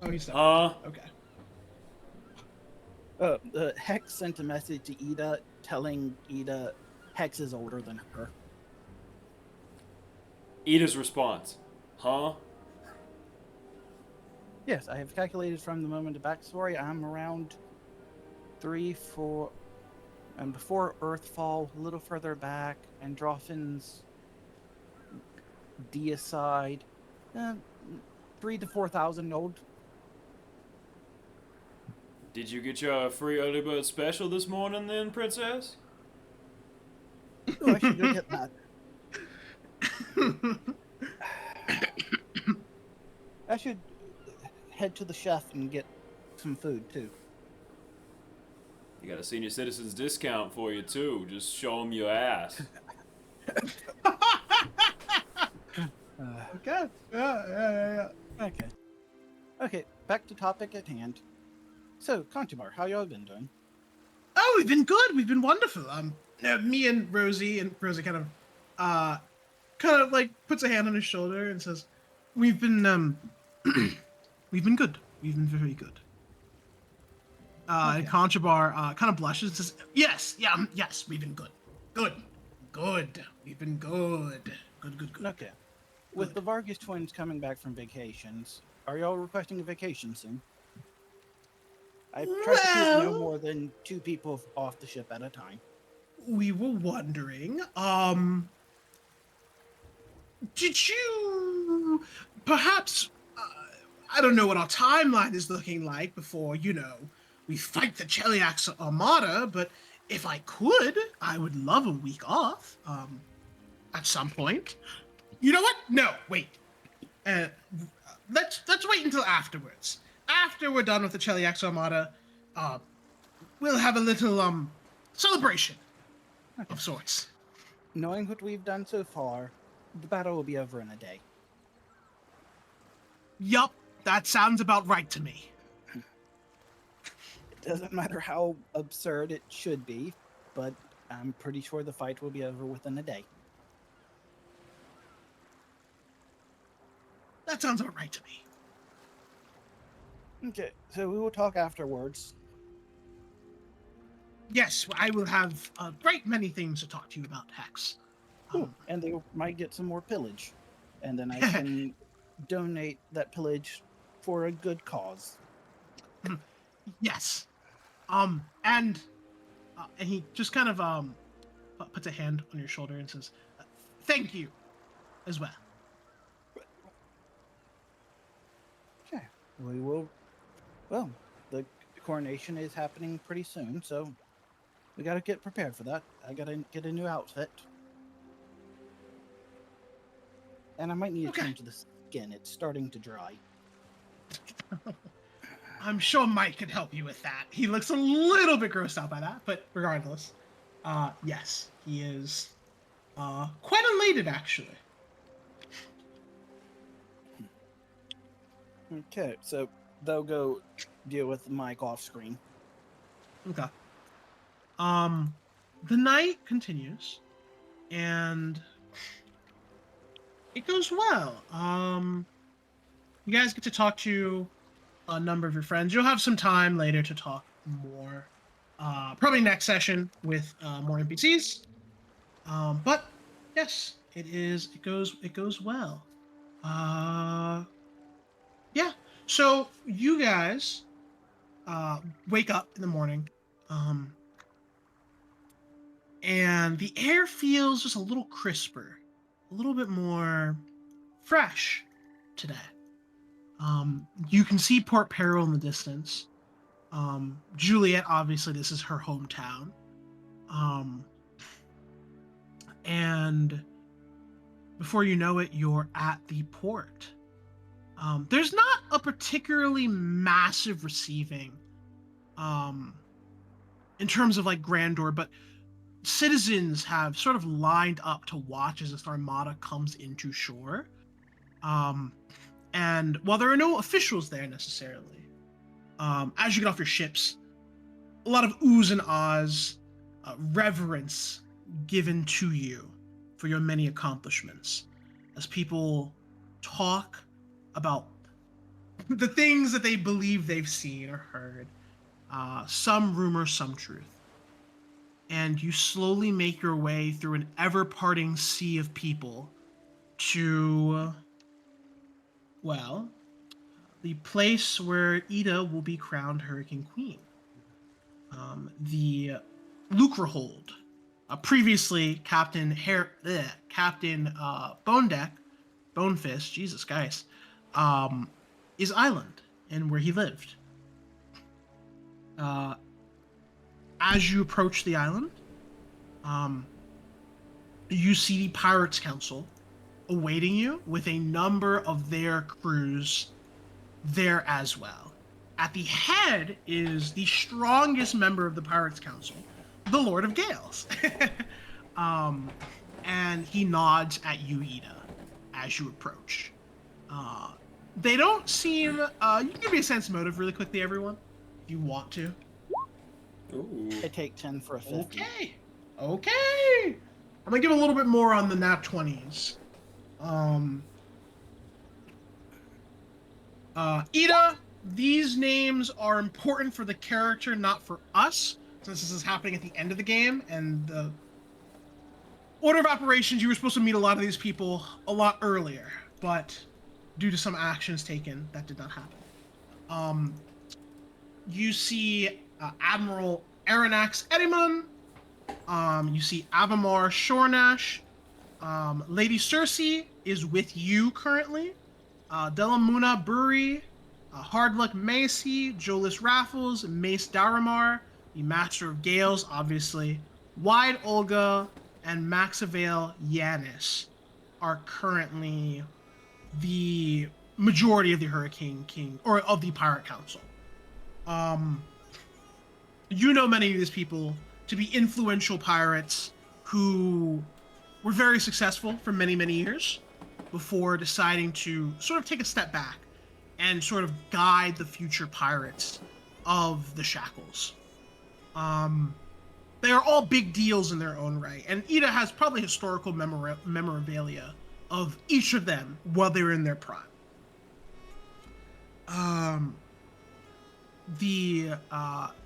Oh, he's not. Okay. Hex sent a message to Ida telling Ida Hex is older than her. Ida's response. Huh? Yes, I have calculated from the moment of backstory. I'm around 3, 4, and before Earthfall, a little further back, Androphin's deicide, 3 to 4,000 old. Did you get your free early bird special this morning then, princess? Oh, I should go get that. I should head to the chef and get some food too. You got a senior citizens discount for you too. Just show them your ass. Okay. Yeah. Okay. Okay, back to topic at hand. So, Conchabar, how y'all been doing? Oh, we've been good. We've been wonderful. Me and Rosie kind of like puts a hand on his shoulder and says, "We've been we've been good. We've been very good." And Conchabar kind of blushes and says, "Yes, yes, we've been good. Good. We've been good. Good. Okay. With the Vargas twins coming back from vacations, are y'all requesting a vacation soon? I've tried to keep no more than 2 people off the ship at a time. We were wondering, did you perhaps, I don't know what our timeline is looking like before, we fight the Cheliax Armada, but if I could, I would love a week off, at some point. You know what? No, wait. Let's wait until afterwards. after we're done with the Cheliax Armada, we'll have a little celebration of sorts. Knowing what we've done so far, the battle will be over in a day. Yup, that sounds about right to me. It doesn't matter how absurd it should be, but I'm pretty sure the fight will be over within a day. That sounds about right to me. Okay, so we will talk afterwards. Yes, I will have a great many things to talk to you about, Hex. Ooh, and they might get some more pillage. And then I can donate that pillage for a good cause. Yes. And he just kind of puts a hand on your shoulder and says, "Thank you, as well." Okay, we will. Well, the coronation is happening pretty soon, so we gotta get prepared for that. I gotta get a new outfit. And I might need to change the skin. It's starting to dry. I'm sure Mike can help you with that. He looks a little bit grossed out by that, but regardless, yes, he is quite elated, actually. Okay, so they'll go deal with Mike off screen. Okay. The night continues, and it goes well. You guys get to talk to a number of your friends. You'll have some time later to talk more. Probably next session with more NPCs. But yes, it is. It goes well. Yeah. So you guys wake up in the morning, and the air feels just a little crisper, a little bit more fresh today. You can see Port Peril in the distance. Juliet, obviously, this is her hometown. And before you know it, you're at the port. There's not a particularly massive receiving in terms of like grandeur, but citizens have sort of lined up to watch as this armada comes into shore. And while there are no officials there necessarily, as you get off your ships, a lot of oohs and ahs, reverence given to you for your many accomplishments, as people talk about the things that they believe they've seen or heard, some rumor, some truth. And you slowly make your way through an ever-parting sea of people to, well, the place where Ida will be crowned Hurricane Queen. The Lucrehold, previously Captain Bonefist, Jesus guys, is island and where he lived. As you approach the island, you see the Pirates Council awaiting you with a number of their crews there as well. At the head is the strongest member of the Pirates Council, the Lord of Gales. And he nods at you, Ida, as you approach. They don't seem... you can give me a sense of motive really quickly, everyone, if you want to. Ooh. I take 10 for a 50. Okay. I'm gonna give a little bit more on the nat 20s. Ida, these names are important for the character, not for us, since this is happening at the end of the game, and the order of operations, you were supposed to meet a lot of these people a lot earlier, but due to some actions taken, that did not happen. You see Admiral Aranax Ediman. You see Avamar Shornash. Lady Cersei is with you currently. Delamuna Buri, Hardluck Macy, Jolis Raffles, Mace Daramar, the Master of Gales, obviously, Wide Olga, and Maxavale Yanis are currently the majority of the Hurricane King, or of the Pirate Council. You know many of these people to be influential pirates who were very successful for many, many years before deciding to sort of take a step back and sort of guide the future pirates of the Shackles. They are all big deals in their own right, and Ida has probably historical memorabilia of each of them while they were in their prime.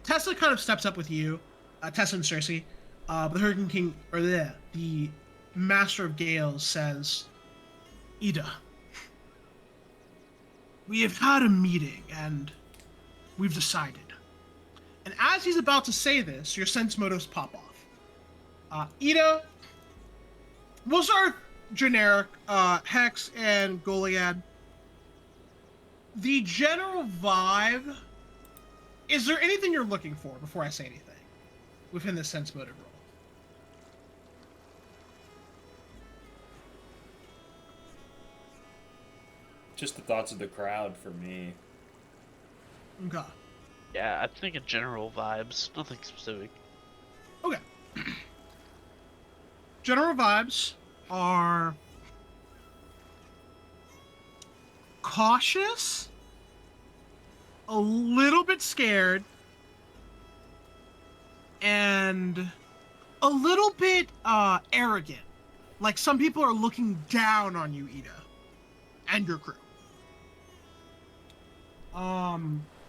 Tessa kind of steps up with you, Tessa and Cersei. But the Hurricane King, or the Master of Gales says, Ida, we have had a meeting and we've decided. And as he's about to say this, your sense motives pop off. Ida, we'll start generic, Hex and Goliad. The general vibe, is there anything you're looking for before I say anything within this sense motive role? Just the thoughts of the crowd for me. Okay. Yeah, I'm thinking general vibes, nothing specific. Okay. General vibes are cautious, a little bit scared, and a little bit arrogant. Like some people are looking down on you, Ida, and your crew.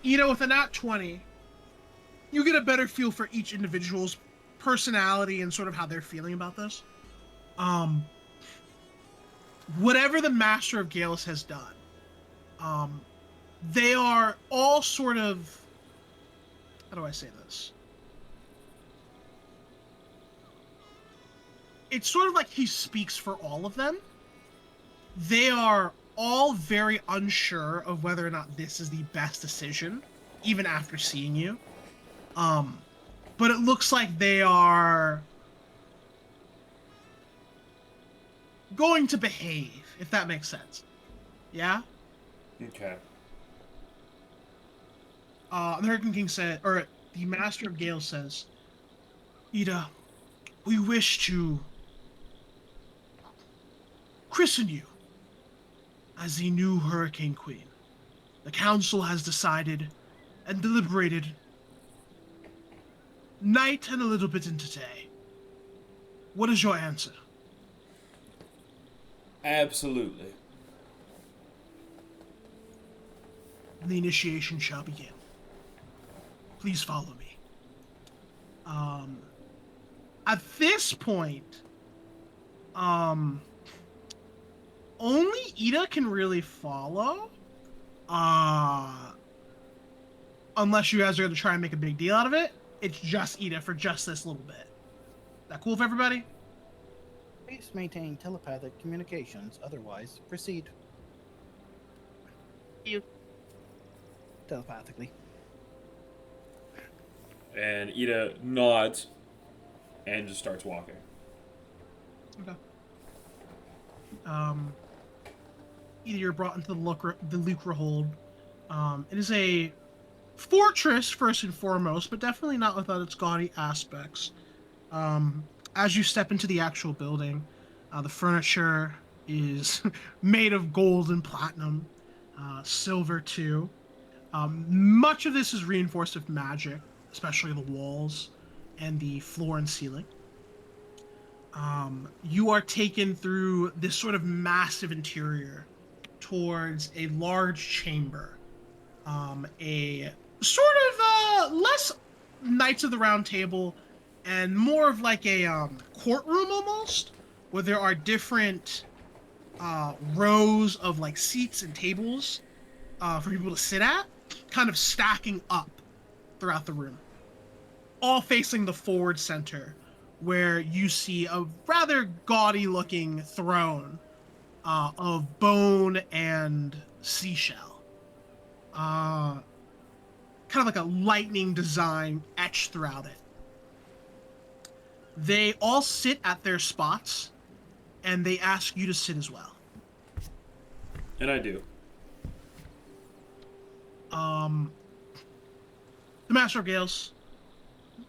Ida, with a nat 20, you get a better feel for each individual's personality and sort of how they're feeling about this. Whatever the Master of Gales has done, they are all sort of, how do I say this? It's sort of like he speaks for all of them. They are all very unsure of whether or not this is the best decision, even after seeing you. But it looks like they are going to behave, if that makes sense. Yeah? Okay. The Hurricane King said, or the Master of Gales says, Ida, we wish to christen you as the new Hurricane Queen. The council has decided and deliberated night and a little bit into day. What is your answer? Absolutely. The initiation shall begin. Please follow me. At this point, only Ida can really follow. Unless you guys are going to try and make a big deal out of it. It's just Ida for just this little bit. That cool for everybody? Please maintain telepathic communications. Otherwise, proceed. You. Telepathically. And Ida nods and just starts walking. Okay. Either you're brought into the Lucra Hold. It is a fortress first and foremost, but definitely not without its gaudy aspects. As you step into the actual building, the furniture is made of gold and platinum, silver too. Much of this is reinforced with magic, especially the walls and the floor and ceiling. You are taken through this sort of massive interior towards a large chamber. A sort of less Knights of the Round Table and more of like a courtroom almost, where there are different rows of like seats and tables for people to sit at, kind of stacking up throughout the room, all facing the forward center, where you see a rather gaudy looking throne of bone and seashell. Kind of like a lightning design etched throughout it. They all sit at their spots, and they ask you to sit as well. And I do. Um, the Master of Gales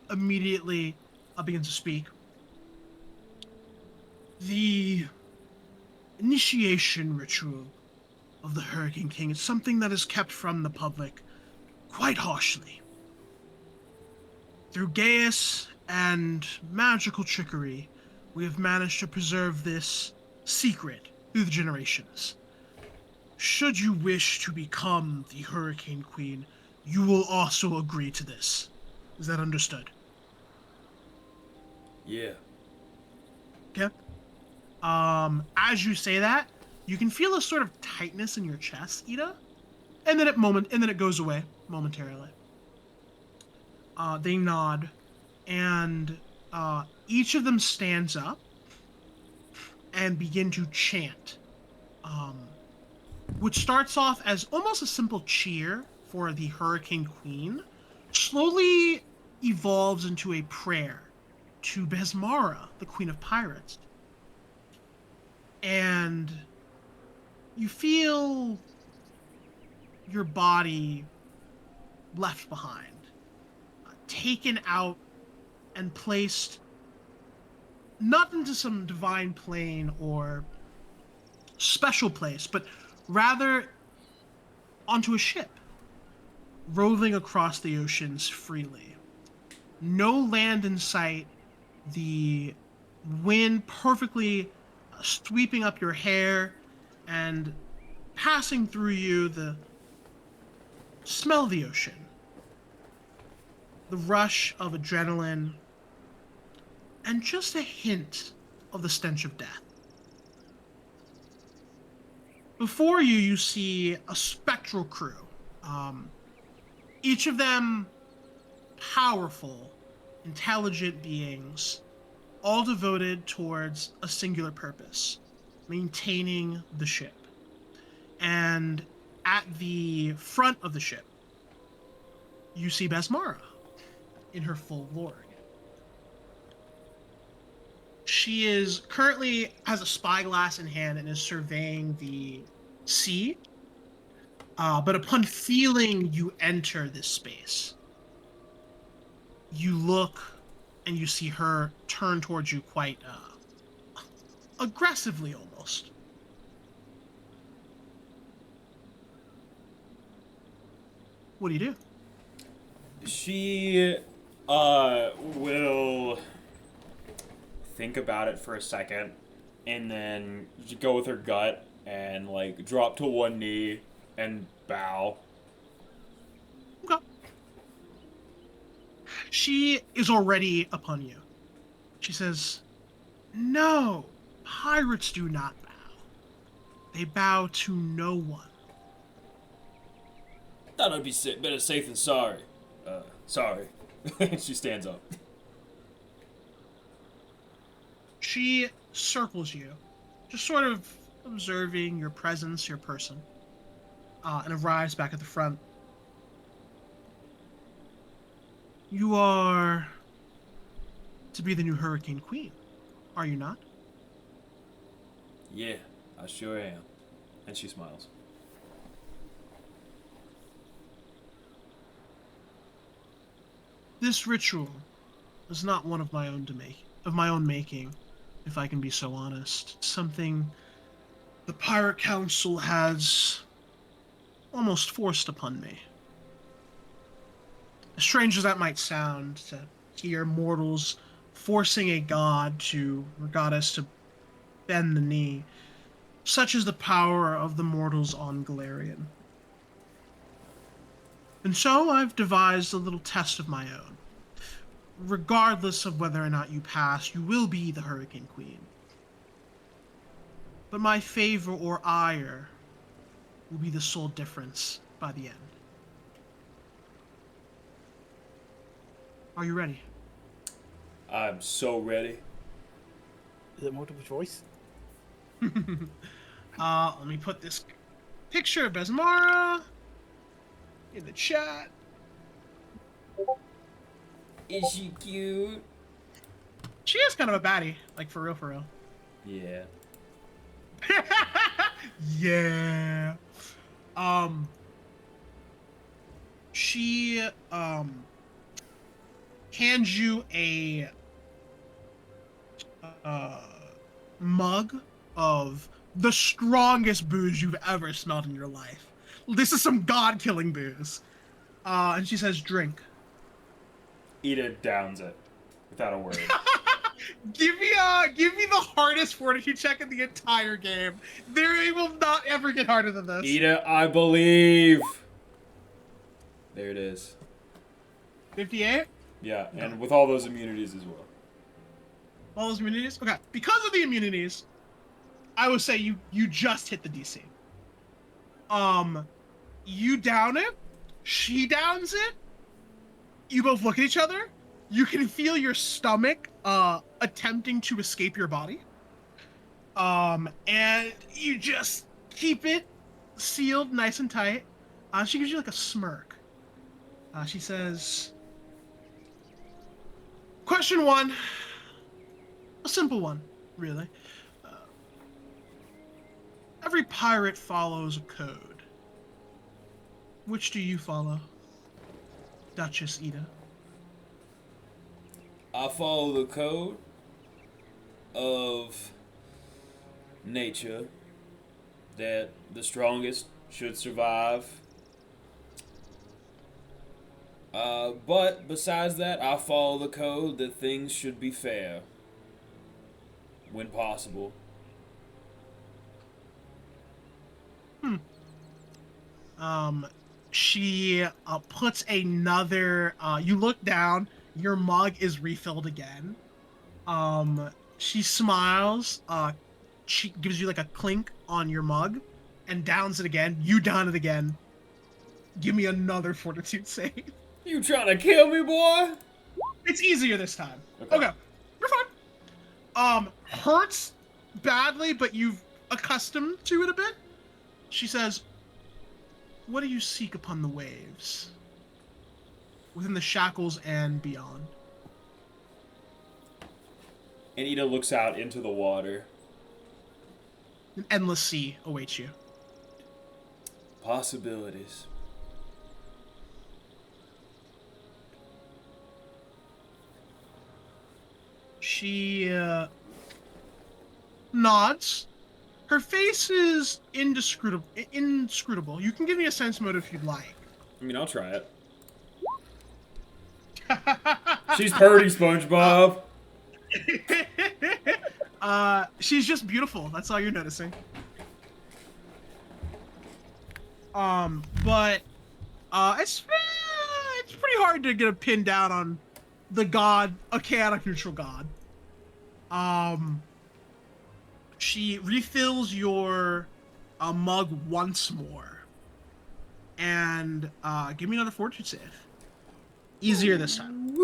immediately begins to speak. The initiation ritual of the Hurricane King is something that is kept from the public quite harshly. Through Gaius and magical trickery, we have managed to preserve this secret through the generations. Should you wish to become the Hurricane Queen, you will also agree to this. Is that understood? Yeah. Okay. As you say that, you can feel a sort of tightness in your chest, Ida, and then it goes away momentarily. They nod, and each of them stands up and begin to chant, which starts off as almost a simple cheer for the Hurricane Queen, slowly evolves into a prayer to Besmara, the Queen of Pirates. And you feel your body left behind, taken out and placed not into some divine plane or special place, but rather onto a ship, roving across the oceans freely. No land in sight, the wind perfectly sweeping up your hair and passing through you, the smell of the ocean, the rush of adrenaline, and just a hint of the stench of death. Before you, you see a spectral crew. Um, each of them powerful, intelligent beings, all devoted towards a singular purpose, maintaining the ship. And at the front of the ship, you see Besmara in her full glory. She is currently has a spyglass in hand and is surveying the sea. But upon feeling you enter this space, you look and you see her turn towards you quite aggressively almost. What do you do? She will think about it for a second and then go with her gut and like drop to one knee and bow. Okay. She is already upon you. She says, "No, pirates do not bow. They bow to no one." Thought I'd be better safe than sorry. Sorry. She stands up. She circles you, just sort of observing your presence, your person, and arrives back at the front. You are to be the new Hurricane Queen, are you not? Yeah, I sure am. And she smiles. This ritual is not one of my own making, if I can be so honest. It's something the Pirate Council has almost forced upon me. As strange as that might sound, to hear mortals forcing a god or goddess to bend the knee, such is the power of the mortals on Galarian. And so I've devised a little test of my own. Regardless of whether or not you pass, you will be the Hurricane Queen. But my favor or ire will be the sole difference by the end. Are you ready? I'm so ready. Is it multiple choice? Let me put this picture of Besmara in the chat. Is she cute? She is kind of a baddie, like for real, for real. Yeah. Yeah. she hands you a uh, mug of the strongest booze you've ever smelled in your life. This is some god-killing booze. And she says, drink. Ida downs it without a word. Give me the hardest fortitude check in the entire game. It will not ever get harder than this. Ida, I believe. There it is. 58? Yeah, and with all those immunities as well. All those immunities? Okay. Because of the immunities, I would say you just hit the DC. You down it, she downs it, you both look at each other, you can feel your stomach attempting to escape your body. And you just keep it sealed nice and tight. She gives you like a smirk. She says, question 1, a simple one, really. Every pirate follows a code. Which do you follow, Duchess Ida? I follow the code of nature that the strongest should survive. But besides that, I follow the code that things should be fair when possible. She puts another, you look down, your mug is refilled again. She smiles, she gives you like a clink on your mug, and downs it again. You down it again. Give me another fortitude save. You trying to kill me, boy? It's easier this time. Okay. Okay, you're fine. Hurts badly, but you've accustomed to it a bit. She says, what do you seek upon the waves? Within the shackles and beyond. And Ida looks out into the water. An endless sea awaits you. Possibilities. She nods. Her face is inscrutable. You can give me a sense mode if you'd like. I mean, I'll try it. She's purdy, SpongeBob. She's just beautiful. That's all you're noticing. But it's pretty hard to get a pin down on the god, a chaotic neutral god. She refills your mug once more, and give me another fortitude save. Easier this time.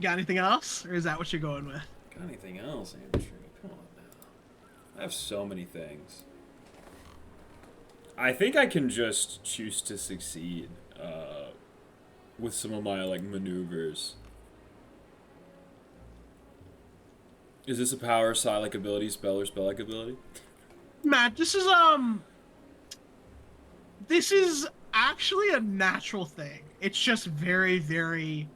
Got anything else, or is that what you're going with? Got anything else, Andrew? Come on now. I have so many things. I think I can just choose to succeed with some of my like maneuvers. Is this a power, psi-like ability, spell, or spell-like ability? Matt, this is actually a natural thing. It's just very, very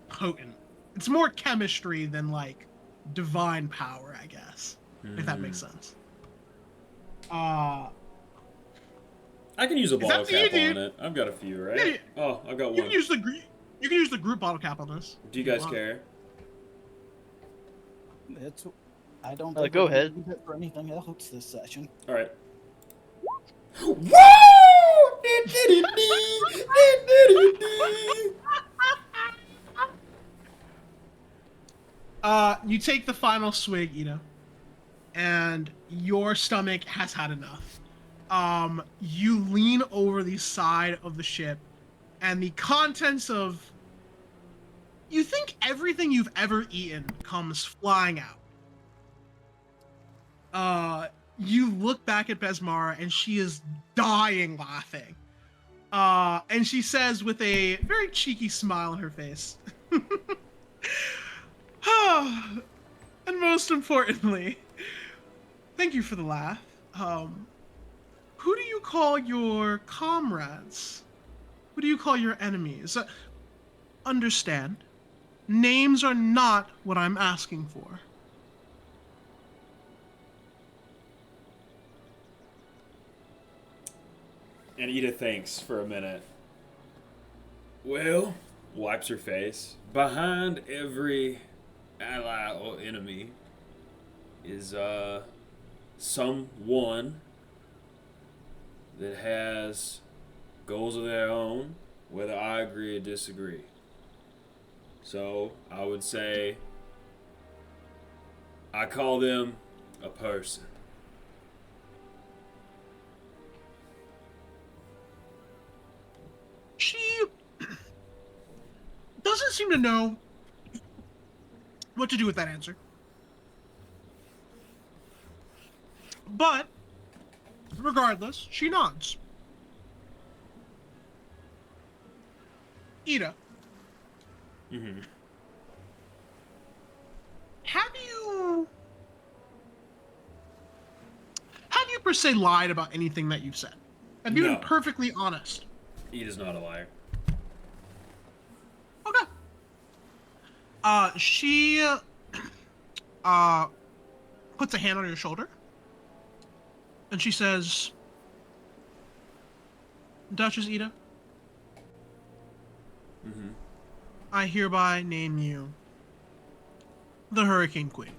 potent. It's more chemistry than like divine power, I guess. If that makes sense. I can use a bottle to you, cap on dude? it. I've got a few, right? Yeah, Oh, I've got you one. can use the group bottle cap on this. Do you guys care? I don't. Go ahead. use it for anything else this session. All right. You take the final swig, and your stomach has had enough. You lean over the side of the ship, and the contents of, you think everything you've ever eaten comes flying out. You look back at Besmara, and she is dying laughing. And she says with a very cheeky smile on her face, and most importantly, thank you for the laugh. Who do you call your comrades? Who do you call your enemies? Understand, names are not what I'm asking for. And Ida thinks for a minute. Well, wipes her face. Behind every ally or enemy is someone that has goals of their own, whether I agree or disagree. So I would say I call them a person. She doesn't seem to know what to do with that answer. But, regardless, she nods. Ida. Mm-hmm. Have you per se lied about anything that you've said? Have you No. been perfectly honest? Ida's not a liar. Okay. She puts a hand on your shoulder and she says, Duchess Ida, Mm-hmm. I hereby name you the Hurricane Queen.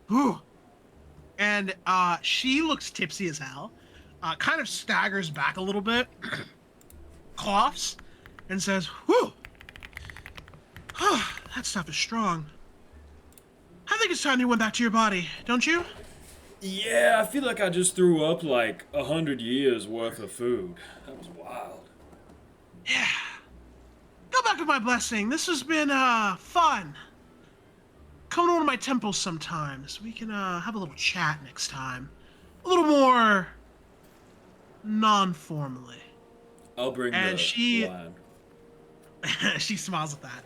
Whew. And she looks tipsy as hell, kind of staggers back a little bit, coughs, and says, whew, that stuff is strong. I think it's time you went back to your body, don't you? Yeah, I feel like I just threw up like 100 years worth of food. That was wild. Yeah. Go back with my blessing. This has been fun. Come over to my temple sometimes. We can have a little chat next time. A little more non-formally. I'll bring And the wine. she smiles at that.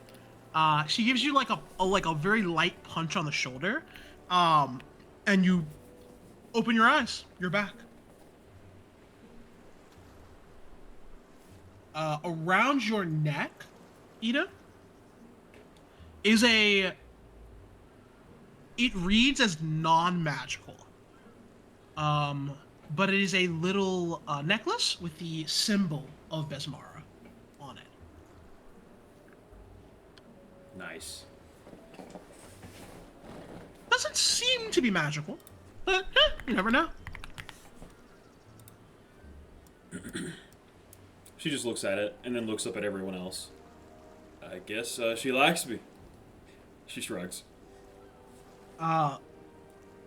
She gives you like a very light punch on the shoulder, and you open your eyes. You're back. Around your neck, Ida, is it reads as non-magical. But it is a little necklace with the symbol of Besmara on it. Nice. Doesn't seem to be magical, but you never know. She just looks at it and then looks up at everyone else. I guess she likes me. She shrugs.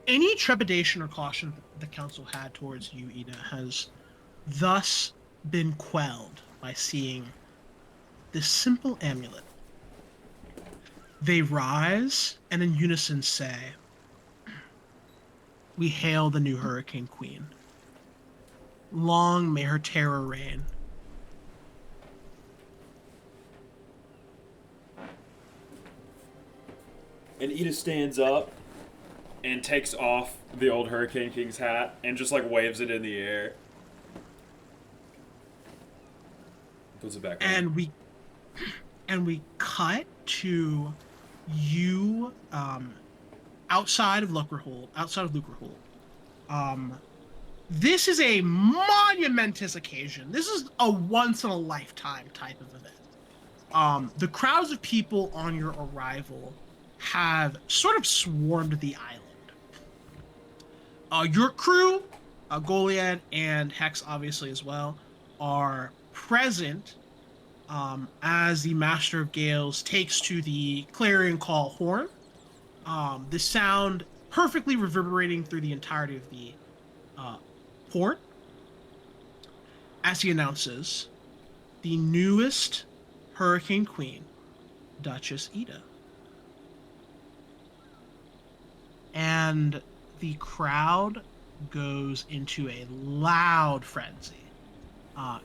Any trepidation or caution the council had towards you, Ida, has thus been quelled by seeing this simple amulet. They rise and in unison say, "We hail the new Hurricane Queen. Long may her terror reign." And Ida stands up and takes off the old Hurricane King's hat and just like waves it in the air. Puts it back on. And we cut to you outside of Lucrehold. This is a monumentous occasion. This is a once in a lifetime type of event. The crowds of people on your arrival have sort of swarmed the island. Your crew, Goliad and Hex obviously as well, are present as the Master of Gales takes to the clarion call horn. The sound perfectly reverberating through the entirety of the port as he announces the newest Hurricane Queen, Duchess Ida. And the crowd goes into a loud frenzy.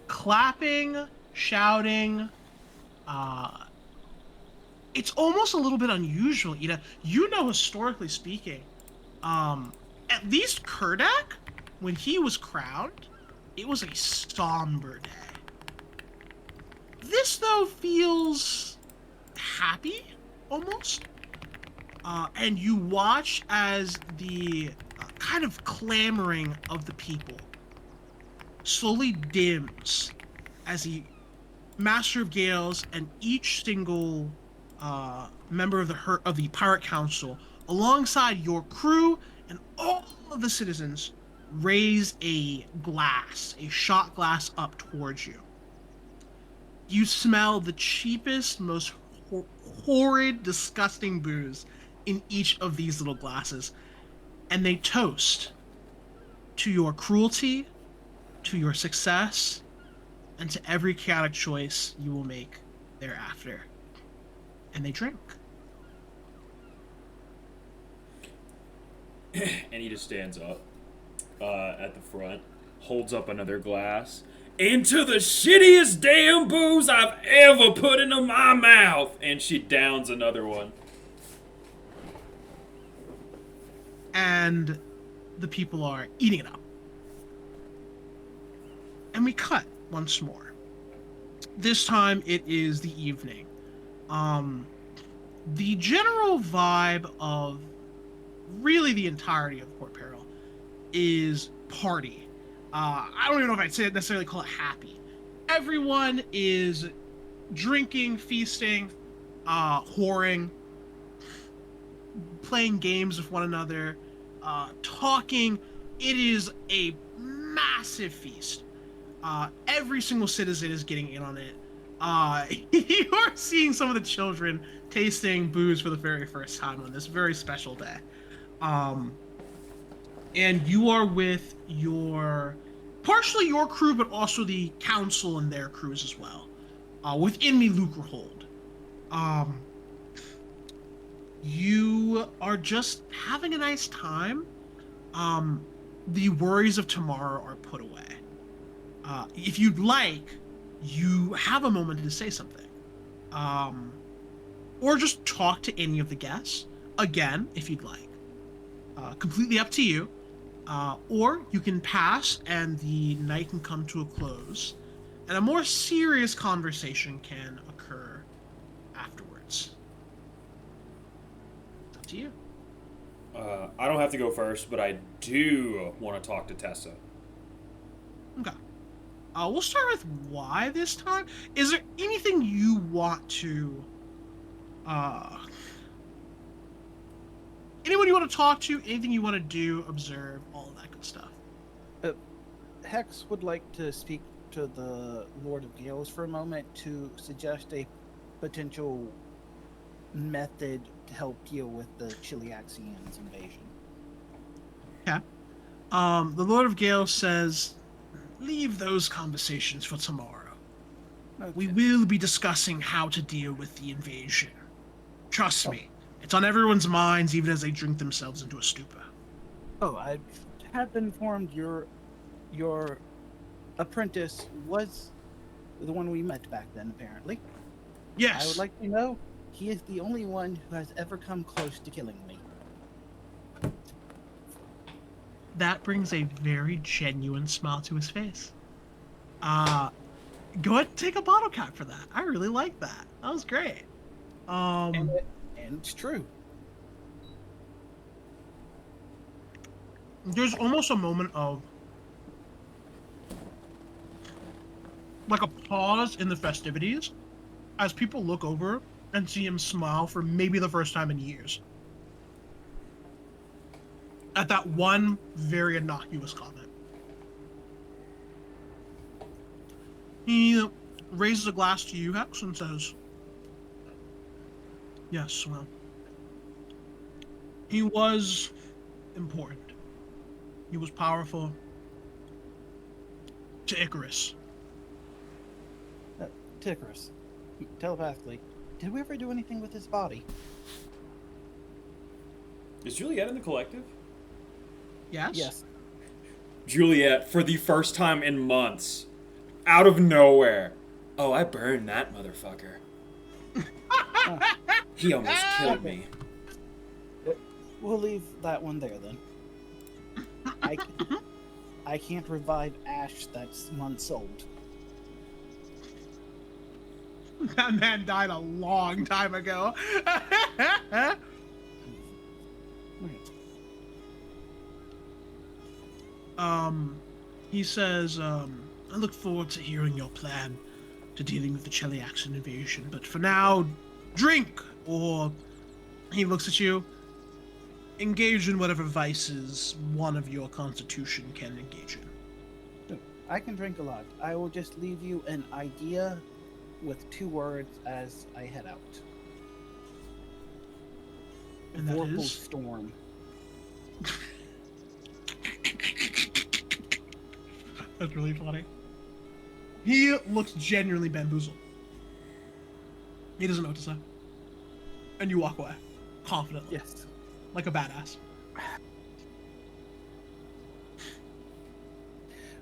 Clapping, shouting. It's almost a little bit unusual, Ida. You know, historically speaking, At least Kurdak, when he was crowned, it was a somber day. This, though, feels happy, almost. And you watch as the kind of clamoring of the people slowly dims as the Master of Gales and each single member of the Pirate Council, alongside your crew and all of the citizens, raise a shot glass up towards you. You smell the cheapest, most horrid, disgusting booze in each of these little glasses, and they toast to your cruelty, to your success, and to every chaotic choice you will make thereafter. And they drink. And he just stands up at the front, holds up another glass. Into the shittiest damn booze I've ever put into my mouth! And she downs another one. And the people are eating it up. And we cut once more. This time it is the evening. The general vibe of really the entirety of Port Peril is party. I don't even know if I'd necessarily call it happy. Everyone is drinking, feasting, whoring, playing games with one another, talking. It is a massive feast. Every single citizen is getting in on it. You are seeing some of the children tasting booze for the very first time on this very special day. And you are with partially your crew, but also the council and their crews as well, within the Lucrehold. You are just having a nice time. The worries of tomorrow are put away. If you'd like, you have a moment to say something. Or just talk to any of the guests. Again, if you'd like. Completely up to you. Or you can pass and the night can come to a close. And a more serious conversation can occur afterwards. It's up to you. I don't have to go first, but I do want to talk to Tessa. Okay. We'll start with why this time. Is there anything you want to... anyone you want to talk to, anything you want to do, observe, all of that good stuff? Hex would like to speak to the Lord of Gales for a moment to suggest a potential method to help deal with the Chiliaxians invasion. Yeah. The Lord of Gales says, leave those conversations for tomorrow. Okay. We will be discussing how to deal with the invasion. Trust me, it's on everyone's minds even as they drink themselves into a stupor. Oh, I have been informed your apprentice was the one we met back then, apparently. Yes. I would like to know he is the only one who has ever come close to killing me. That brings a very genuine smile to his face. Go ahead and take a bottle cap for that. I really like that. That was great. And it's true. There's almost a moment of like a pause in the festivities as people look over and see him smile for maybe the first time in years at that one very innocuous comment. He raises a glass to you, Hex, and says, yes, well, he was important. He was powerful to Icarus. Tickerus, telepathically, did we ever do anything with his body? Is Juliet in the collective? Yes? Yes. Juliet, for the first time in months, out of nowhere. Oh, I burned that motherfucker. He almost killed me. We'll leave that one there then. I can't revive ash that's months old. That man died a long time ago. He says, I look forward to hearing your plan to dealing with the Cheliax invasion, but for now, drink, or he looks at you, engage in whatever vices one of your constitution can engage in. I can drink a lot. I will just leave you an idea with 2 words as I head out. And that Vorpal is? Storm. That's really funny. He looks genuinely bamboozled. He doesn't know what to say. And you walk away, confidently, Yes. like a badass.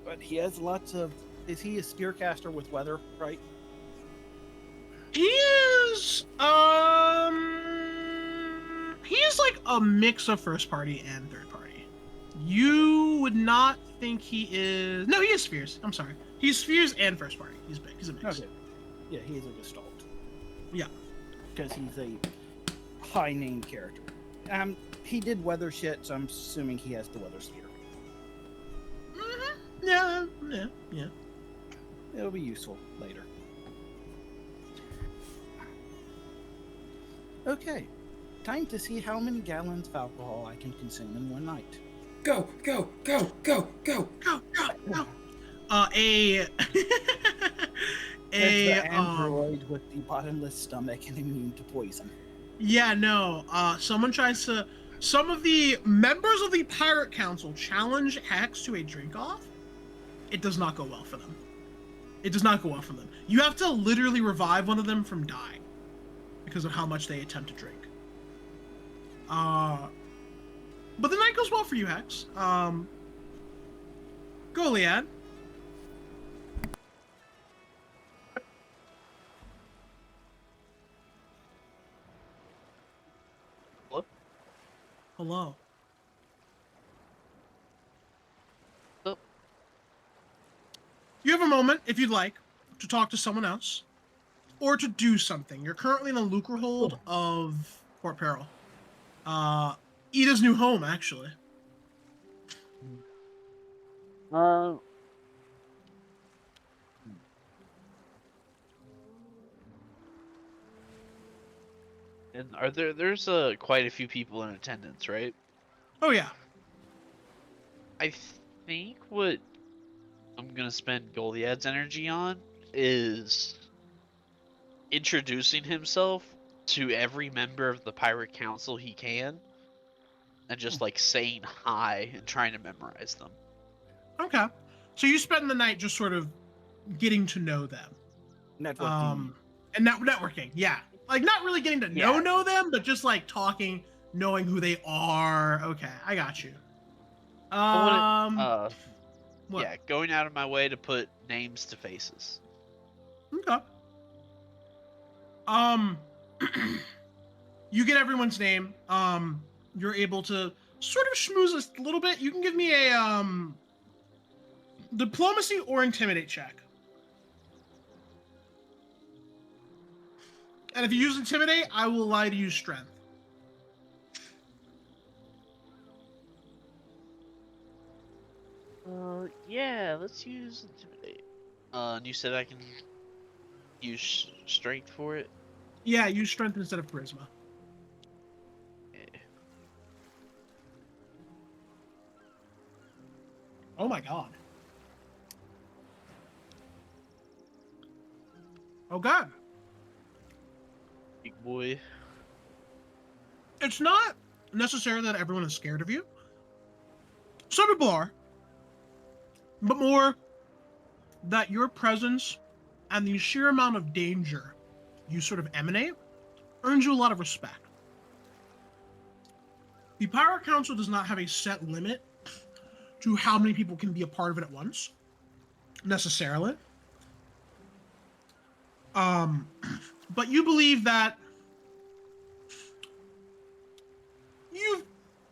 But he has lots of... Is he a spearcaster with weather, right? He is, like a mix of first party and third party. You would not think he is... No, he is Spheres. I'm sorry. He's Spheres and first party. He's big. He's a mix. Okay. Yeah, he's a Gestalt. Yeah. Because he's a high-named character. He did weather shit, so I'm assuming he has the weather sphere. Mm-hmm. Yeah. It'll be useful later. Okay. Time to see how many gallons of alcohol I can consume in one night. Go. Go. A It's the android with the bottomless stomach and immune to poison. Yeah, no. Some of the members of the Pirate Council challenge Hex to a drink-off. It does not go well for them. You have to literally revive one of them from dying because of how much they attempt to drink. But the night goes well for you, Hex. Goliad. Hello. Oh. You have a moment, if you'd like, to talk to someone else, or to do something. You're currently in the lucre hold of Port Peril. Ida's new home, actually. And there's quite a few people in attendance, right? Oh yeah. I think what I'm gonna spend Goliad's energy on is introducing himself to every member of the Pirate Council he can, and just like saying hi and trying to memorize them. Okay. So you spend the night just sort of getting to know them. Networking. And networking, yeah. Like not really getting to know them, but just like talking, knowing who they are. Okay, I got you. What? Yeah, going out of my way to put names to faces. Okay. You get everyone's name. You're able to sort of schmooze a little bit. You can give me a diplomacy or intimidate check. And if you use intimidate, I will allow you to use strength. Yeah, let's use intimidate. And you said I can use strength for it? Yeah, use strength instead of charisma. Yeah. Oh my god. Oh god. Big boy. It's not necessarily that everyone is scared of you. Some people are. But more that your presence and the sheer amount of danger you sort of emanate earns you a lot of respect. The Pirate Council does not have a set limit to how many people can be a part of it at once, necessarily. But you believe that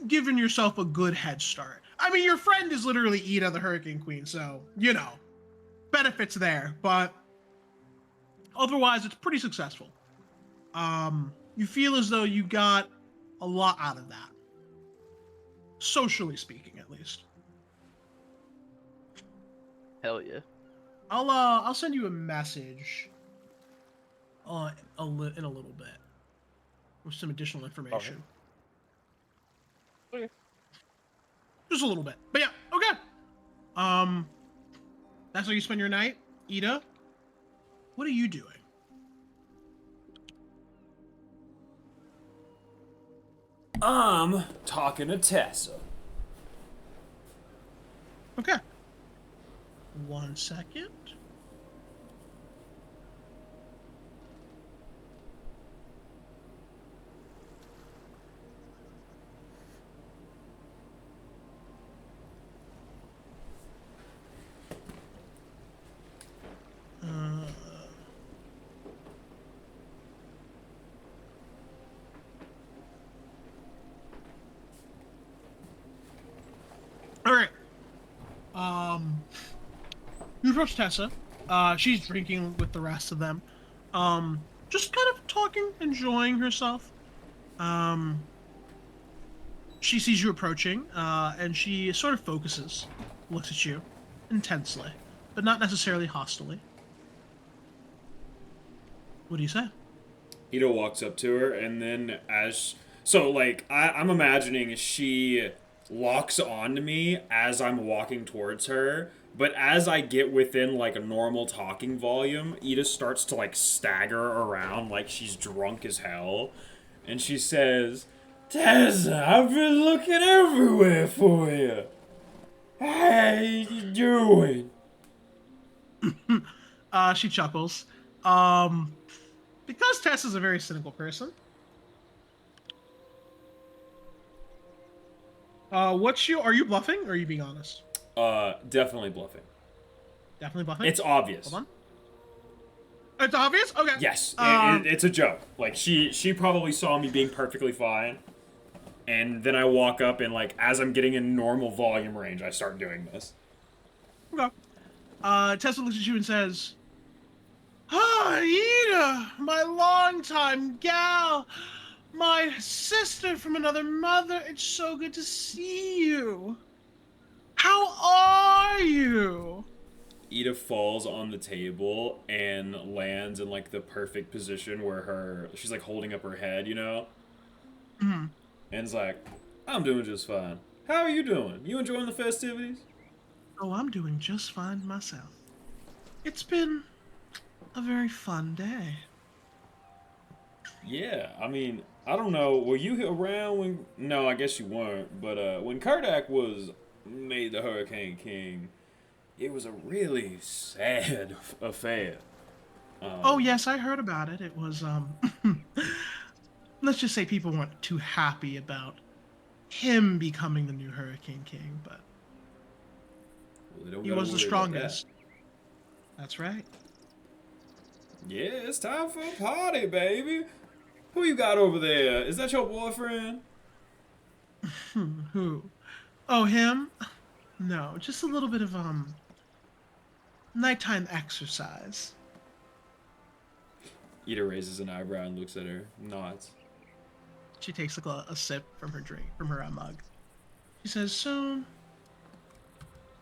given yourself a good head start. I mean, your friend is literally Ida, the Hurricane Queen, so, you know, benefits there, but otherwise it's pretty successful. You feel as though you got a lot out of that. Socially speaking, at least. Hell yeah. I'll send you a message in a little bit with some additional information. Okay. Just a little bit. But yeah, okay. That's how you spend your night? Ida, what are you doing? I'm talking to Tessa. Okay. 1 second. All right. You approach Tessa. She's drinking with the rest of them. Just kind of talking, enjoying herself. She sees you approaching, and she sort of focuses, looks at you intensely, but not necessarily hostilely. What do you say? Ida walks up to her, and then I'm imagining she locks onto me as I'm walking towards her, but as I get within like a normal talking volume, Ida starts to like stagger around like she's drunk as hell, and she says, "Tessa, I've been looking everywhere for you. How you doing?" She chuckles. Because Tessa's a very cynical person. Are you bluffing or are you being honest? Definitely bluffing. Definitely bluffing? It's obvious. Hold on. It's obvious? Okay. Yes, it's a joke. Like, she probably saw me being perfectly fine, and then I walk up and, like, as I'm getting in normal volume range, I start doing this. Okay. Tessa looks at you and says, Ida, my longtime gal, my sister from another mother, it's so good to see you. How are you? Ida falls on the table and lands in, like, the perfect position where she's, like, holding up her head, you know? Mm-hmm. And it's like, I'm doing just fine. How are you doing? You enjoying the festivities? Oh, I'm doing just fine myself. It's been a very fun day. Yeah, I mean, I don't know. Were you around when? No, I guess you weren't. But when Kurdak was made the Hurricane King, it was a really sad affair. Oh yes, I heard about it. It was let's just say people weren't too happy about him becoming the new Hurricane King, but Well, they don't he gotta was the worry about strongest. That's right. that. Yeah, it's time for a party, baby. Who you got over there? Is that your boyfriend? Who? Oh, him? No, just a little bit of nighttime exercise. Ida raises an eyebrow and looks at her, nods. She takes a sip from her drink, from her mug. She says, "So,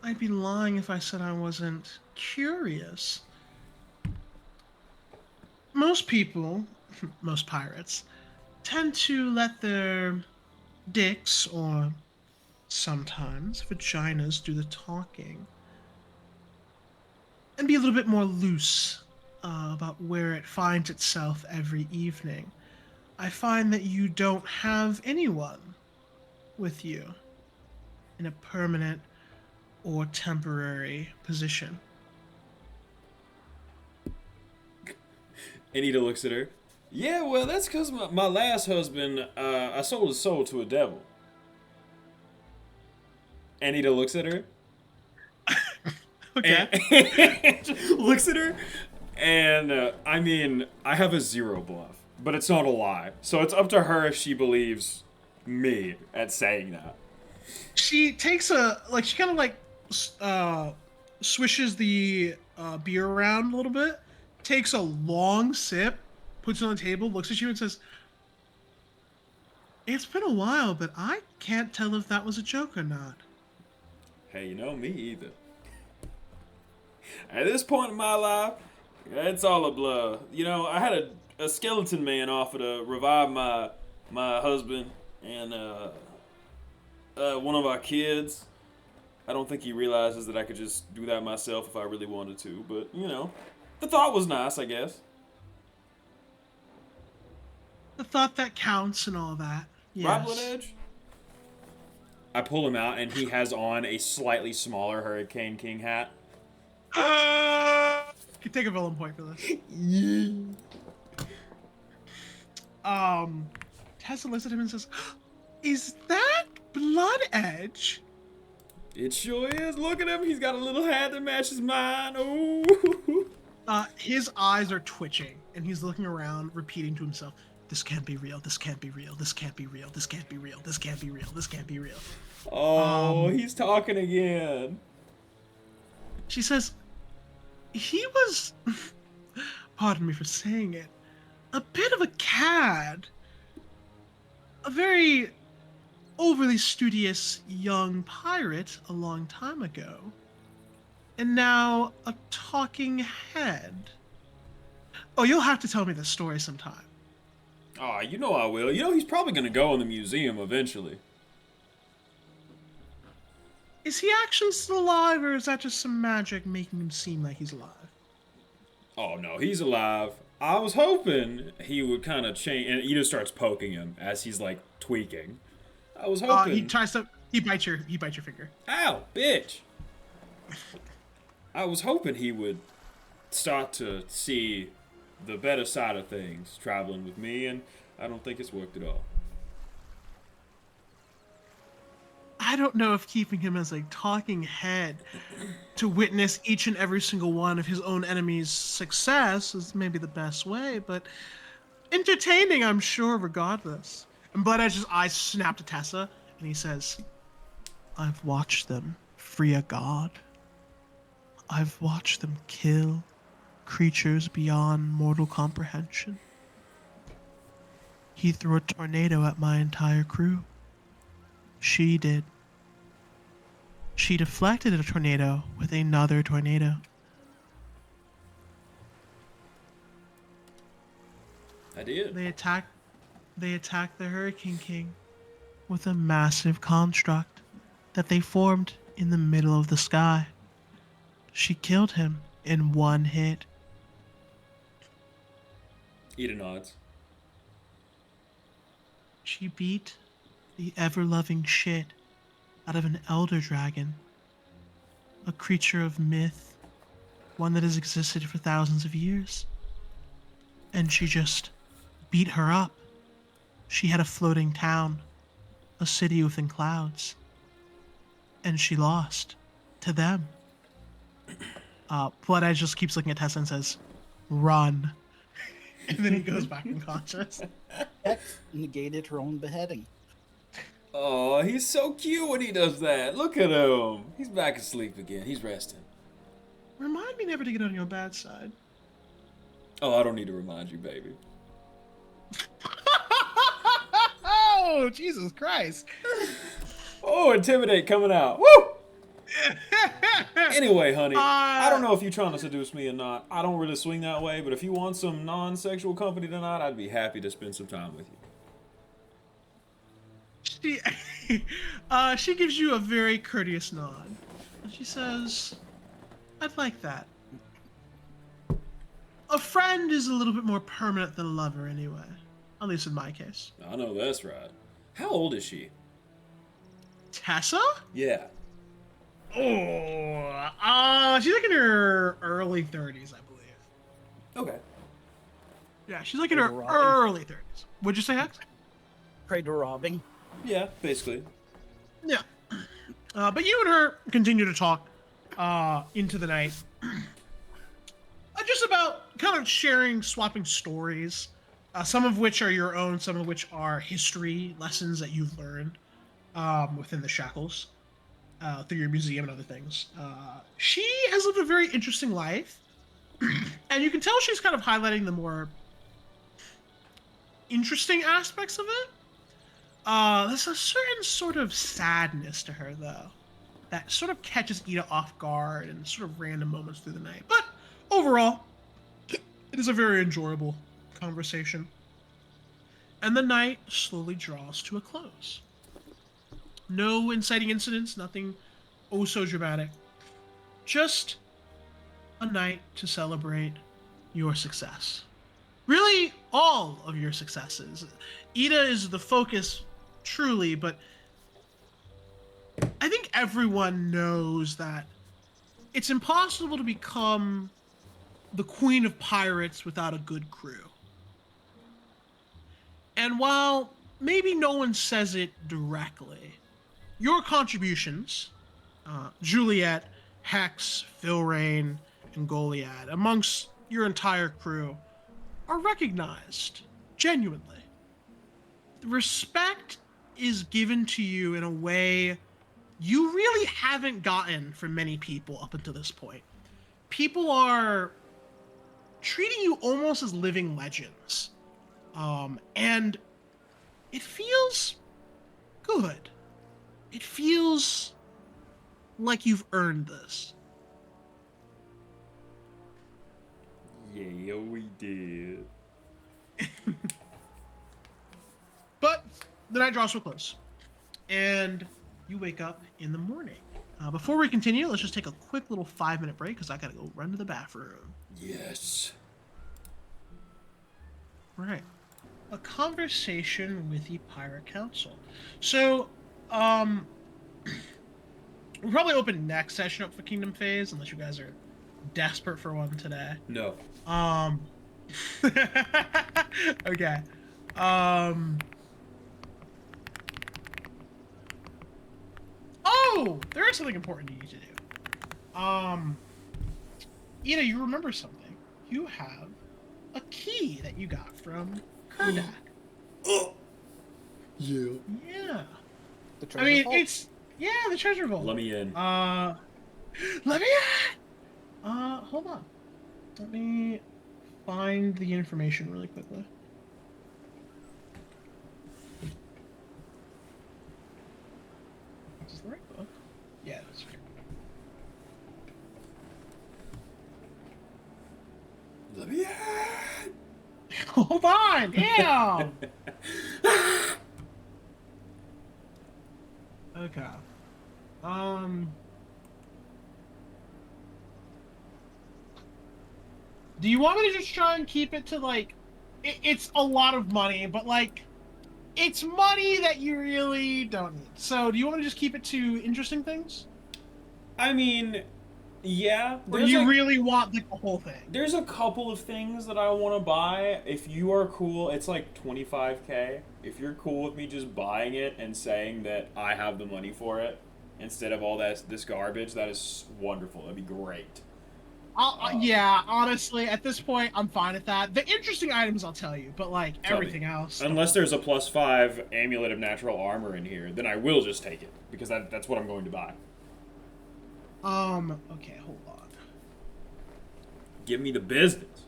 I'd be lying if I said I wasn't curious. Most people, most pirates, tend to let their dicks or sometimes vaginas do the talking and be a little bit more loose about where it finds itself every evening. I find that you don't have anyone with you in a permanent or temporary position." Anita looks at her. Yeah, well, that's because my last husband, I sold his soul to a devil. Anita looks at her. Okay. And looks at her. And, I mean, I have a 0 bluff. But it's not a lie. So it's up to her if she believes me at saying that. She takes she kind of swishes the beer around a little bit, takes a long sip, puts it on the table, looks at you and says, "It's been a while, but I can't tell if that was a joke or not." Hey, me either. At this point in my life, it's all a blur. I had a skeleton man offer to revive my husband and one of our kids. I don't think he realizes that I could just do that myself if I really wanted to. But, the thought was nice, I guess. The thought that counts and all that. Yes. Right, Blood Edge? I pull him out, and he has on a slightly smaller Hurricane King hat. Could take a villain point for this. Tessa looks at him and says, "Is that Blood Edge?" It sure is. Look at him. He's got a little hat that matches mine. Oh. His eyes are twitching, and he's looking around, repeating to himself, "This can't be real. This can't be real. This can't be real. This can't be real. This can't be real. This can't be real." Oh, he's talking again. She says, "He was, pardon me for saying it, a bit of a cad. A very overly studious young pirate a long time ago. And now a talking head. Oh, you'll have to tell me this story sometime." Oh, I will. He's probably going to go in the museum eventually. Is he actually still alive, or is that just some magic making him seem like he's alive? Oh, no, he's alive. I was hoping he would kind of change, and Ida starts poking him as he's, tweaking. I was hoping... He bites your finger. Ow, bitch! I was hoping he would start to see the better side of things traveling with me, and I don't think it's worked at all. I don't know if keeping him as a talking head to witness each and every single one of his own enemies' success is maybe the best way, but entertaining, I'm sure, regardless. And Blood Edge's eyes snap to Tessa, and he says, "I've watched them free a god. I've watched them kill creatures beyond mortal comprehension. He threw a tornado at my entire crew. She did. She deflected a tornado with another tornado. I did. They attacked the Hurricane King with a massive construct that they formed in the middle of the sky. She killed him in one hit." Ida nods. "She beat the ever-loving shit out of an elder dragon, a creature of myth, one that has existed for thousands of years. And she just beat her up. She had a floating town, a city within clouds, and she lost to them." Blood Edge just keeps looking at Tessa and says, "Run." And then he goes back unconscious. X negated her own beheading. Oh, he's so cute when he does that. Look at him. He's back asleep again. He's resting. Remind me never to get on your bad side. Oh, I don't need to remind you, baby. Oh, Jesus Christ. Oh, Intimidate coming out. Woo! Anyway, honey, I don't know if you're trying to seduce me or not. I don't really swing that way, but if you want some non-sexual company tonight, I'd be happy to spend some time with you. She gives you a very courteous nod. And she says, "I'd like that. A friend is a little bit more permanent than a lover anyway. At least in my case." I know that's right. How old is she? Tessa? Yeah. Oh, she's like in her early 30s, I believe. Okay. Yeah, she's like in her early 30s. What'd you say, Hex? Crater robbing. Yeah, basically. Yeah. But you and her continue to talk into the night. Just about kind of swapping stories some of which are your own, some of which are history lessons that you've learned within the shackles through your museum and other things. She has lived a very interesting life, and you can tell she's kind of highlighting the more interesting aspects of it. There's a certain sort of sadness to her, though, that sort of catches Ida off guard in sort of random moments through the night. But overall, it is a very enjoyable conversation. And the night slowly draws to a close. No inciting incidents, nothing oh so dramatic. Just a night to celebrate your success. Really, all of your successes. Ida is the focus, truly, but I think everyone knows that it's impossible to become the queen of pirates without a good crew. And while maybe no one says it directly, your contributions, Juliet, Hex, Philrain, and Goliad, amongst your entire crew, are recognized genuinely. The respect is given to you in a way you really haven't gotten from many people up until this point. People are treating you almost as living legends. And it feels good. It feels like you've earned this. Yeah, we did. But the night draws to a close, and you wake up in the morning. Before we continue, let's just take a quick little 5-minute break because I gotta go run to the bathroom. Yes. Right. A conversation with the Pirate Council. So, we'll probably open next session up for Kingdom Phase unless you guys are desperate for one today. No. Okay. Oh, there is something important you need to do. Ida, you remember something. You have a key that you got from Kurdak. Oh. Yeah. Yeah. The I treasure mean, vault? it's the treasure vault. Let me in. Let me in. Hold on. Let me find the information really quickly. Is this the right book? Yeah, that's right. Let me in. Hold on, damn. Okay. Do you want me to just try and keep it to like? It's a lot of money, but like, it's money that you really don't need. So, do you want me to just keep it to interesting things, I mean, yeah. or you really want like the whole thing? There's a couple of things that I want to buy. If you are cool, it's like 25K. If you're cool with me just buying it and saying that I have the money for it instead of all this garbage, that is wonderful. That'd be great. Yeah, honestly, at this point, I'm fine with that. The interesting items I'll tell you, but like everything else. Unless there's a +5 amulet of natural armor in here, then I will just take it because that's what I'm going to buy. Okay, hold on. Give me the business.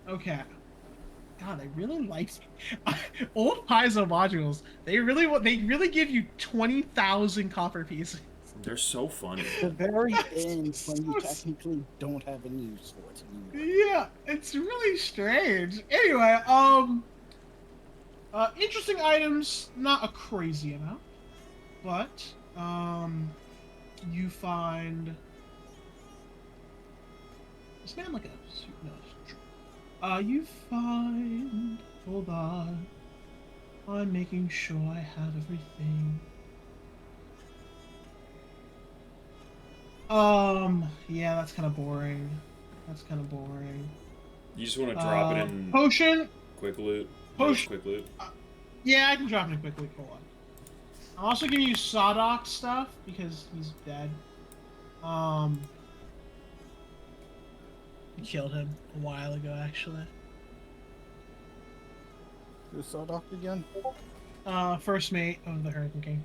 Okay. God, I really like old Paizo modules. They really give you 20,000 copper pieces. They're so funny. The very end, So when you technically don't have any use for it anymore. Yeah, it's really strange. Anyway, interesting items, not a crazy amount, but you find this man like a no. You find. Hold on. I'm making sure I have everything. Yeah, that's kind of boring. You just want to drop it in Potion. quick loot. Potion. Quick loot. Yeah, I can drop it in quickly. Hold on. I'm also giving you Sawdock stuff because he's dead. You killed him a while ago, actually. Who's Sawdock again? First mate of the Hurricane King.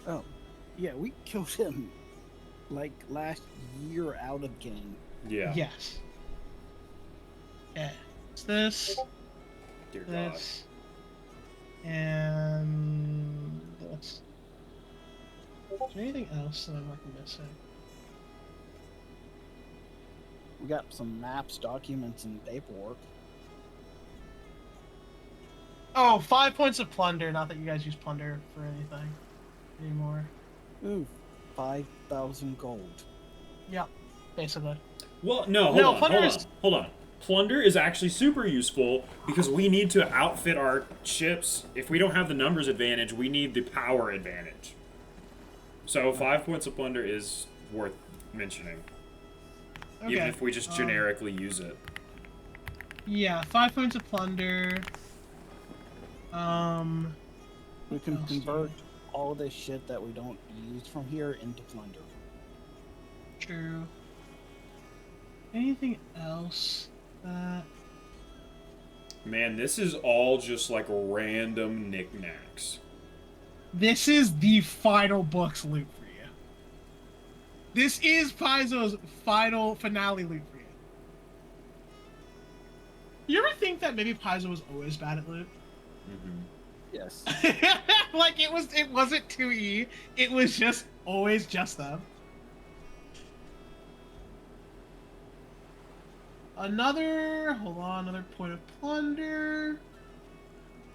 Oh, yeah, we killed him like last year out of game. Yeah. Yes. Okay. It's this, Dear God. this, and this. Is there anything else that I'm missing? We got some maps, documents, and paperwork. Oh, 5 points of plunder. Not that you guys use plunder for anything anymore. Ooh, 5,000 gold. Yep, basically. Well, no, No, hold plunder on. is- Hold on. Plunder is actually super useful because we need to outfit our ships. If we don't have the numbers advantage, we need the power advantage. So 5 points of plunder is worth mentioning, Okay. even if we just generically use it. Yeah, 5 points of plunder. We can else? convert all this shit that we don't use from here into plunder. True. Anything else that... Man, this is all just like random knickknacks. This is the final book's loot for you. This is Paizo's final finale loot for you. You ever think that maybe Paizo was always bad at loot? Mm-hmm. Yes. Like it wasn't 2E, it was just always just them. Another point of plunder.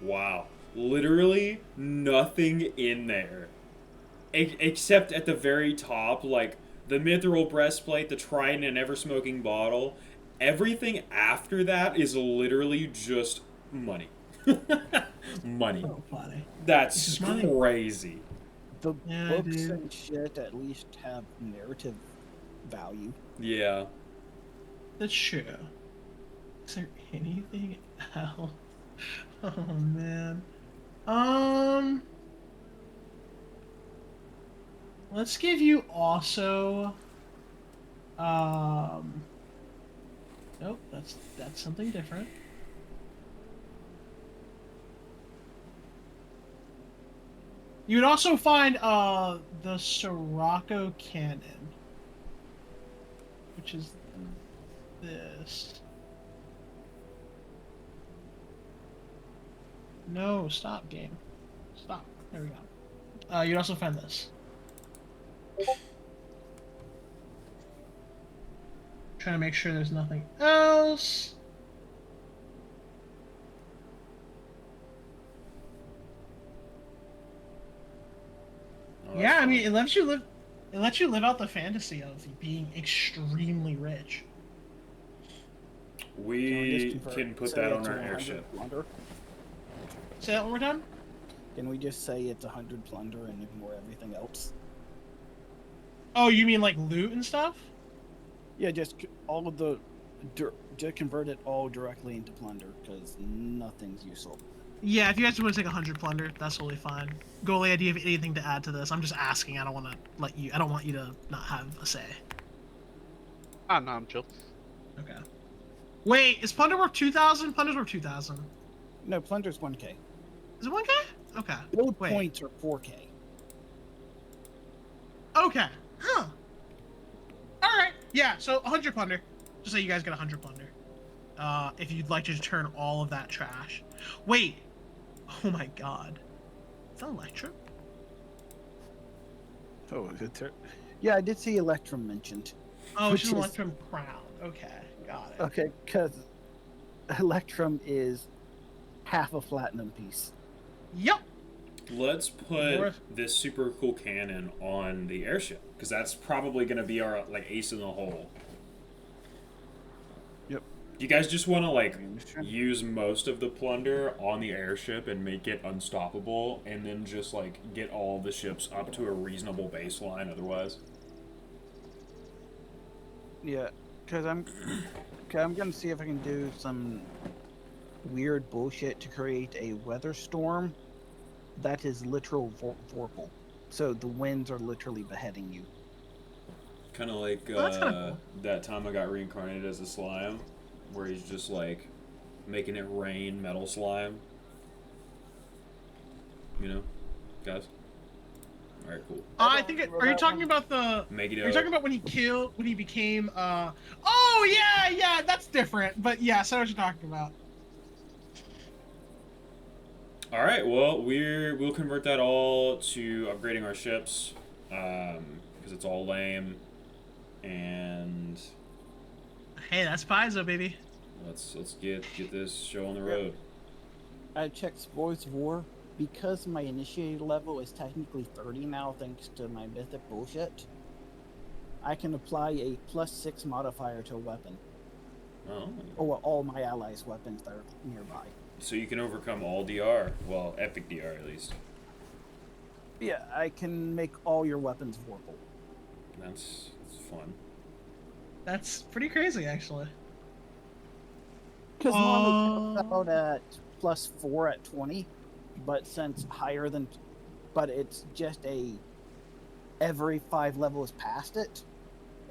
Wow. Literally nothing in there. Except at the very top, like the mithril breastplate, the trident, and ever-smoking bottle. Everything after that is literally just money. Money. Oh, funny. That's It's money. crazy. The Yeah, books dude. and shit at least have narrative value. Yeah. That's true. Is there anything else? Oh man. Let's give you also. Nope, that's something different. You would also find the Sirocco cannon, which is this. No, stop, game. Stop. There we go. You'd also find this. Trying to make sure there's nothing else. Oh, Yeah, that's I mean, fine. it lets you live. It lets you live out the fantasy of being extremely rich. We can put that on our 100 airship. plunder? Say that one more time. Can we just say it's 100 plunder and ignore everything else? Oh, you mean like loot and stuff? Yeah, just all of the... just convert it all directly into plunder, because nothing's useful. Yeah, if you guys want to take 100 plunder, that's totally fine. Goalie, do you have anything to add to this? I'm just asking. I don't want to let you. I don't want you to not have a say. Ah, no, I'm chill. Okay. Wait, is plunder worth 2,000? Plunder's worth 2,000. No, plunder's 1k. Is it 1K? Okay. Build Wait. points are 4k. Okay. Huh. All right. Yeah. So 100 plunder. Just so you guys get 100 plunder. If you'd like to turn all of that trash. Wait. Oh my God. Is that Electrum? Oh, yeah, I did see Electrum mentioned. Oh, Which it's an is- Electrum crown. Okay. Got it. Okay, because Electrum is half a platinum piece. Yep. Let's put Worth- this super cool cannon on the airship because that's probably going to be our like ace in the hole. Yep. Do you guys just want to like Sure. use most of the plunder on the airship and make it unstoppable, and then just like get all the ships up to a reasonable baseline? Otherwise, Yeah, because I'm gonna see if I can do some weird bullshit to create a weather storm that is literal vorpal. So the winds are literally beheading you. kind of like Oh, that's kinda that time I got reincarnated as a slime, where he's just like making it rain metal slime. You know, guys. All right, cool. I think. Are you talking about the? Make it Are you talking about when he became? Oh yeah, that's different. But yes, I know what you're talking about. All right. Well, we'll convert that all to upgrading our ships, because it's all lame, and Hey, that's Paizo, baby. let's get this show on the road. I checked Spoils of War. Because my initiated level is technically 30 now, thanks to my mythic bullshit, I can apply a +6 modifier to a weapon. Oh. Or all my allies' weapons that are nearby. So you can overcome all DR. Well, epic DR at least. Yeah, I can make all your weapons vorpal. That's fun. That's pretty crazy, actually. Because normally it's out at +4 at 20, but since higher than, but it's just a every 5 levels past it,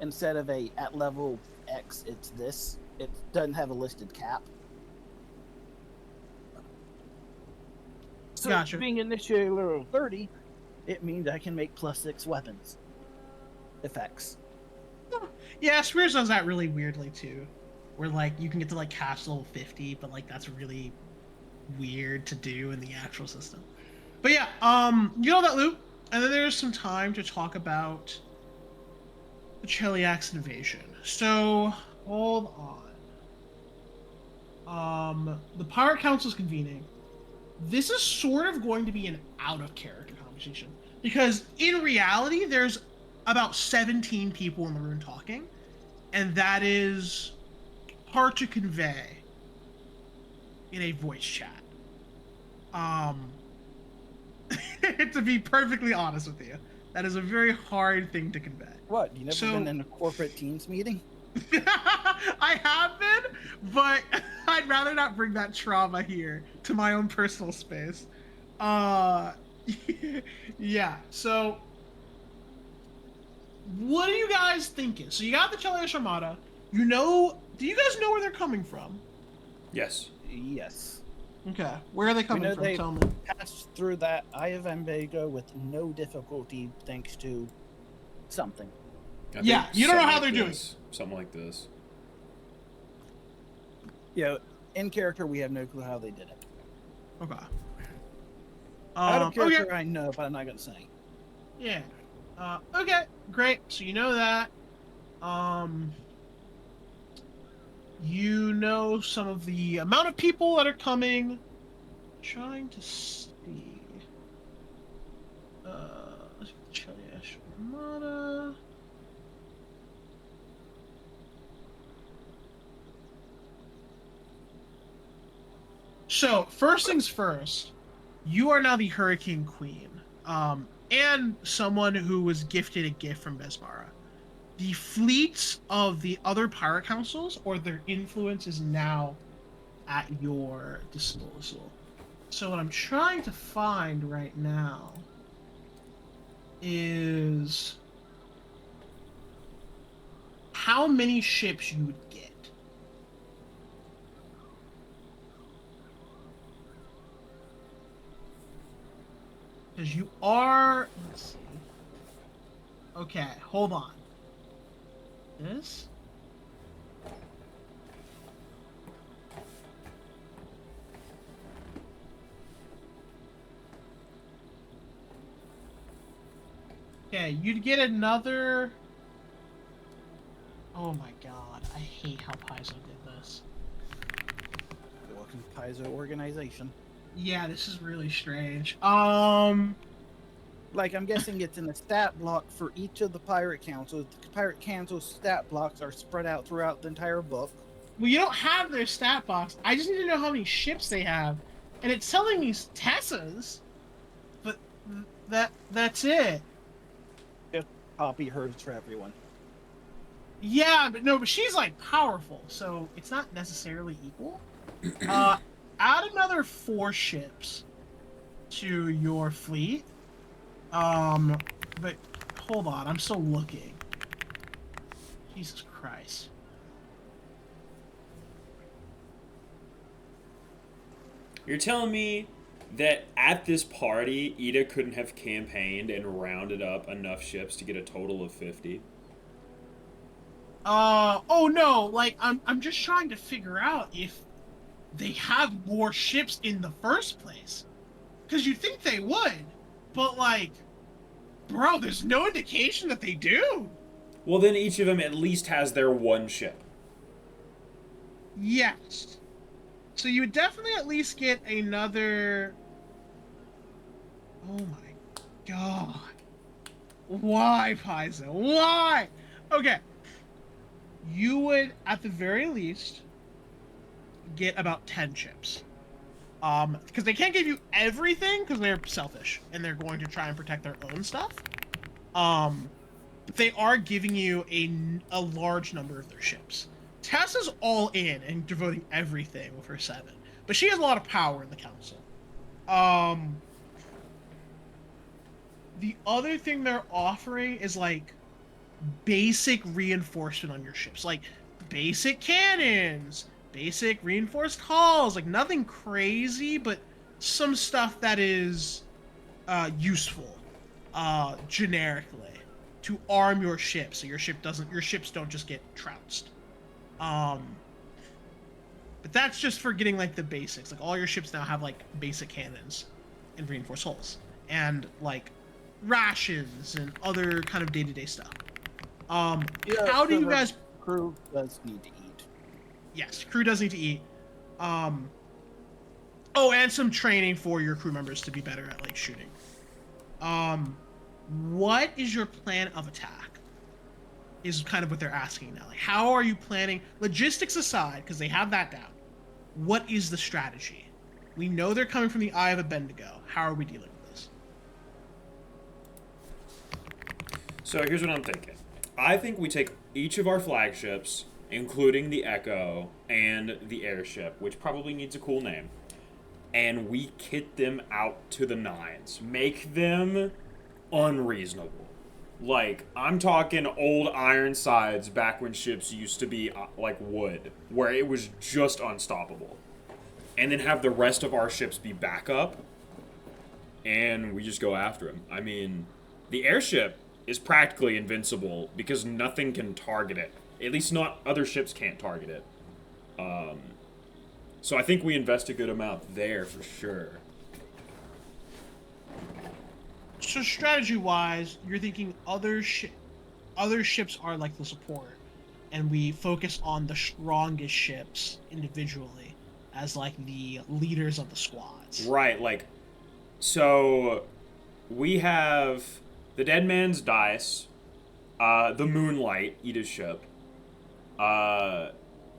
instead of a at level X, it's this. It doesn't have a listed cap. So Gotcha. being initiated level 30, it means I can make +6 weapons effects. Yeah, Spears does that really weirdly too, where like you can get to like cash level 50, but like that's really weird to do in the actual system. But yeah, you know that loop, and then there's some time to talk about the Cheliax invasion. So hold on. The Pirate Council's convening. This is sort of going to be an out of character conversation because in reality, there's about 17 people in the room talking, and that is hard to convey in a voice chat. To be perfectly honest with you, that is a very hard thing to convey. What? You never been in a corporate teams meeting? I have been, but I'd rather not bring that trauma here to my own personal space. Yeah. So, what are you guys thinking? So you got the Cheliax Armada. Do you guys know where they're coming from? Yes. Yes. Okay. Where are they coming from? They Tell me. passed through that Eye of Embago with no difficulty thanks to something. I Yeah, think you don't know something how like they're doing. this. Something like this. Yeah, in character, we have no clue how they did it. Okay. Out of character, Okay. I know, but I'm not going to say. Yeah. Okay, great. So you know that. You know some of the amount of people that are coming. Trying to see. Cheliax Armada. So, first things first, you are now the Hurricane Queen, and someone who was gifted a gift from Besmara. The fleets of the other pirate councils, or their influence, is now at your disposal. So what I'm trying to find right now is how many ships you would get. Because you are... Let's see. Okay, hold on. This? Okay, you'd get another... Oh my god, I hate how Paizo did this. Welcome to Paizo organization. Yeah, this is really strange. Like, I'm guessing it's in the stat block for each of the pirate councils. The pirate council stat blocks are spread out throughout the entire book. Well, you don't have their stat box. I just need to know how many ships they have. And it's telling me Tessa's, but that's it. Just copy hers for everyone. Yeah, but she's like powerful, so it's not necessarily equal. Add another 4 ships to your fleet. But hold on, I'm still looking. Jesus Christ. You're telling me that at this party, Ida couldn't have campaigned and rounded up enough ships to get a total of 50? Oh no, like I'm just trying to figure out if they have more ships in the first place. Because you think they would, but like, bro, there's no indication that they do. Well, then each of them at least has their one ship. Yes. So you would definitely at least get another. Oh my god. Why, Paizo? Why? Okay. You would, at the very least, get about 10 chips. Because they can't give you everything because they're selfish and they're going to try and protect their own stuff. But they are giving you a large number of their ships. Tessa's all in and devoting everything with her 7, but she has a lot of power in the council. The other thing they're offering is like basic reinforcement on your ships, like basic cannons, basic reinforced hulls, like nothing crazy, but some stuff that is useful, generically, to arm your ship so your ships don't just get trounced. But that's just for getting like the basics. Like all your ships now have like basic cannons and reinforced hulls and like rations and other kind of day-to-day stuff. Yeah, how do you the guys? Crew does need to eat. Yes, crew does need to eat. Oh, and some training for your crew members to be better at like shooting. What is your plan of attack? Is kind of what they're asking now. Like, how are you planning? Logistics aside, because they have that down. What is the strategy? We know they're coming from the Eye of Abednego. How are we dealing with this? So here's what I'm thinking. I think we take each of our flagships, including the Echo and the airship, which probably needs a cool name, and we kit them out to the nines. Make them unreasonable. Like, I'm talking old Ironsides back when ships used to be like wood, where it was just unstoppable. And then have the rest of our ships be backup, and we just go after them. I mean, the airship is practically invincible because nothing can target it. At least not other ships can't target it. So I think we invest a good amount there for sure. So strategy-wise, you're thinking other ships are like the support, and we focus on the strongest ships individually as like the leaders of the squads. Right, like, so we have the Dead Man's Dice, the Moonlight, Ida's ship.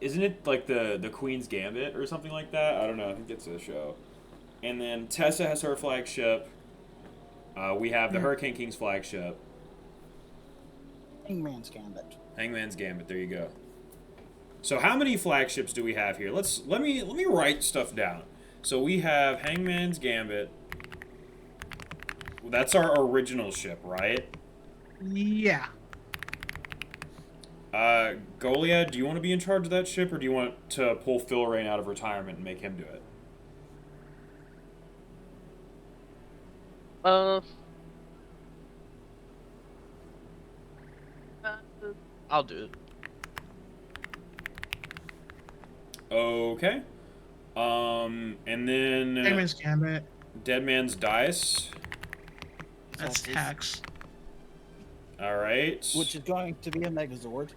Isn't it like the Queen's Gambit or something like that? I don't know. I think it's a show. And then Tessa has her flagship. We have the Hurricane King's flagship. Hangman's Gambit. Hangman's Gambit. There you go. So how many flagships do we have here? Let me write stuff down. So we have Hangman's Gambit. That's our original ship, right? Yeah. Golia, do you want to be in charge of that ship, or do you want to pull Phil Rain out of retirement and make him do it? I'll do it. Okay. And then Hangman's Gambit. Dead Man's Dice. That's Hex. All right. Which is going to be a Megazord.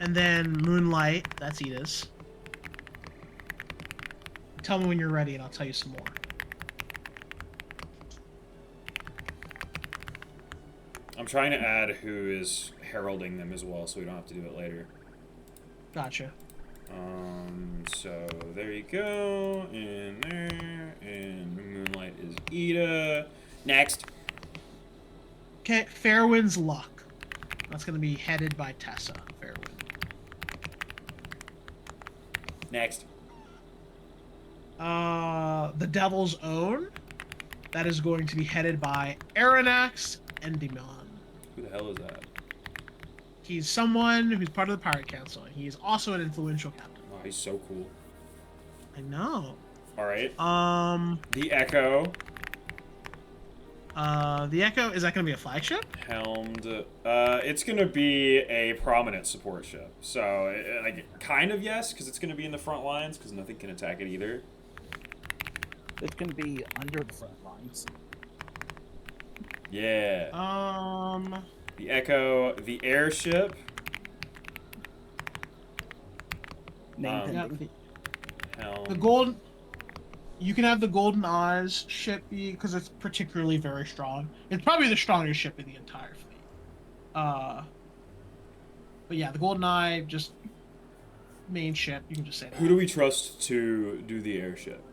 And then Moonlight. That's Ida's. Tell me when you're ready, and I'll tell you some more. I'm trying to add who is heralding them as well, so we don't have to do it later. Gotcha. So there you go, in there, and Moonlight is Ida. Next. Okay, Fairwind's Luck. That's going to be headed by Tessa. Fairwind. Next. The Devil's Own. That is going to be headed by Aranax and Demon. Who the hell is that? He's someone who's part of the Pirate Council. He is also an influential captain. Oh, he's so cool. I know. All right. Um, The Echo, the Echo, is that gonna be a flagship? helmed. It's gonna be a prominent support ship. So, like, kind of yes, because it's gonna be in the front lines, because nothing can attack it either. It can be under the front lines. Yeah. Um, The Echo, the airship. Name yeah, pending. Helm. the golden. You can have the Golden Eyes ship be because it's particularly very strong. It's probably the strongest ship in the entire fleet. Uh, but yeah, the Golden Eye just main ship. You can just say that. Who do we trust to do the airship?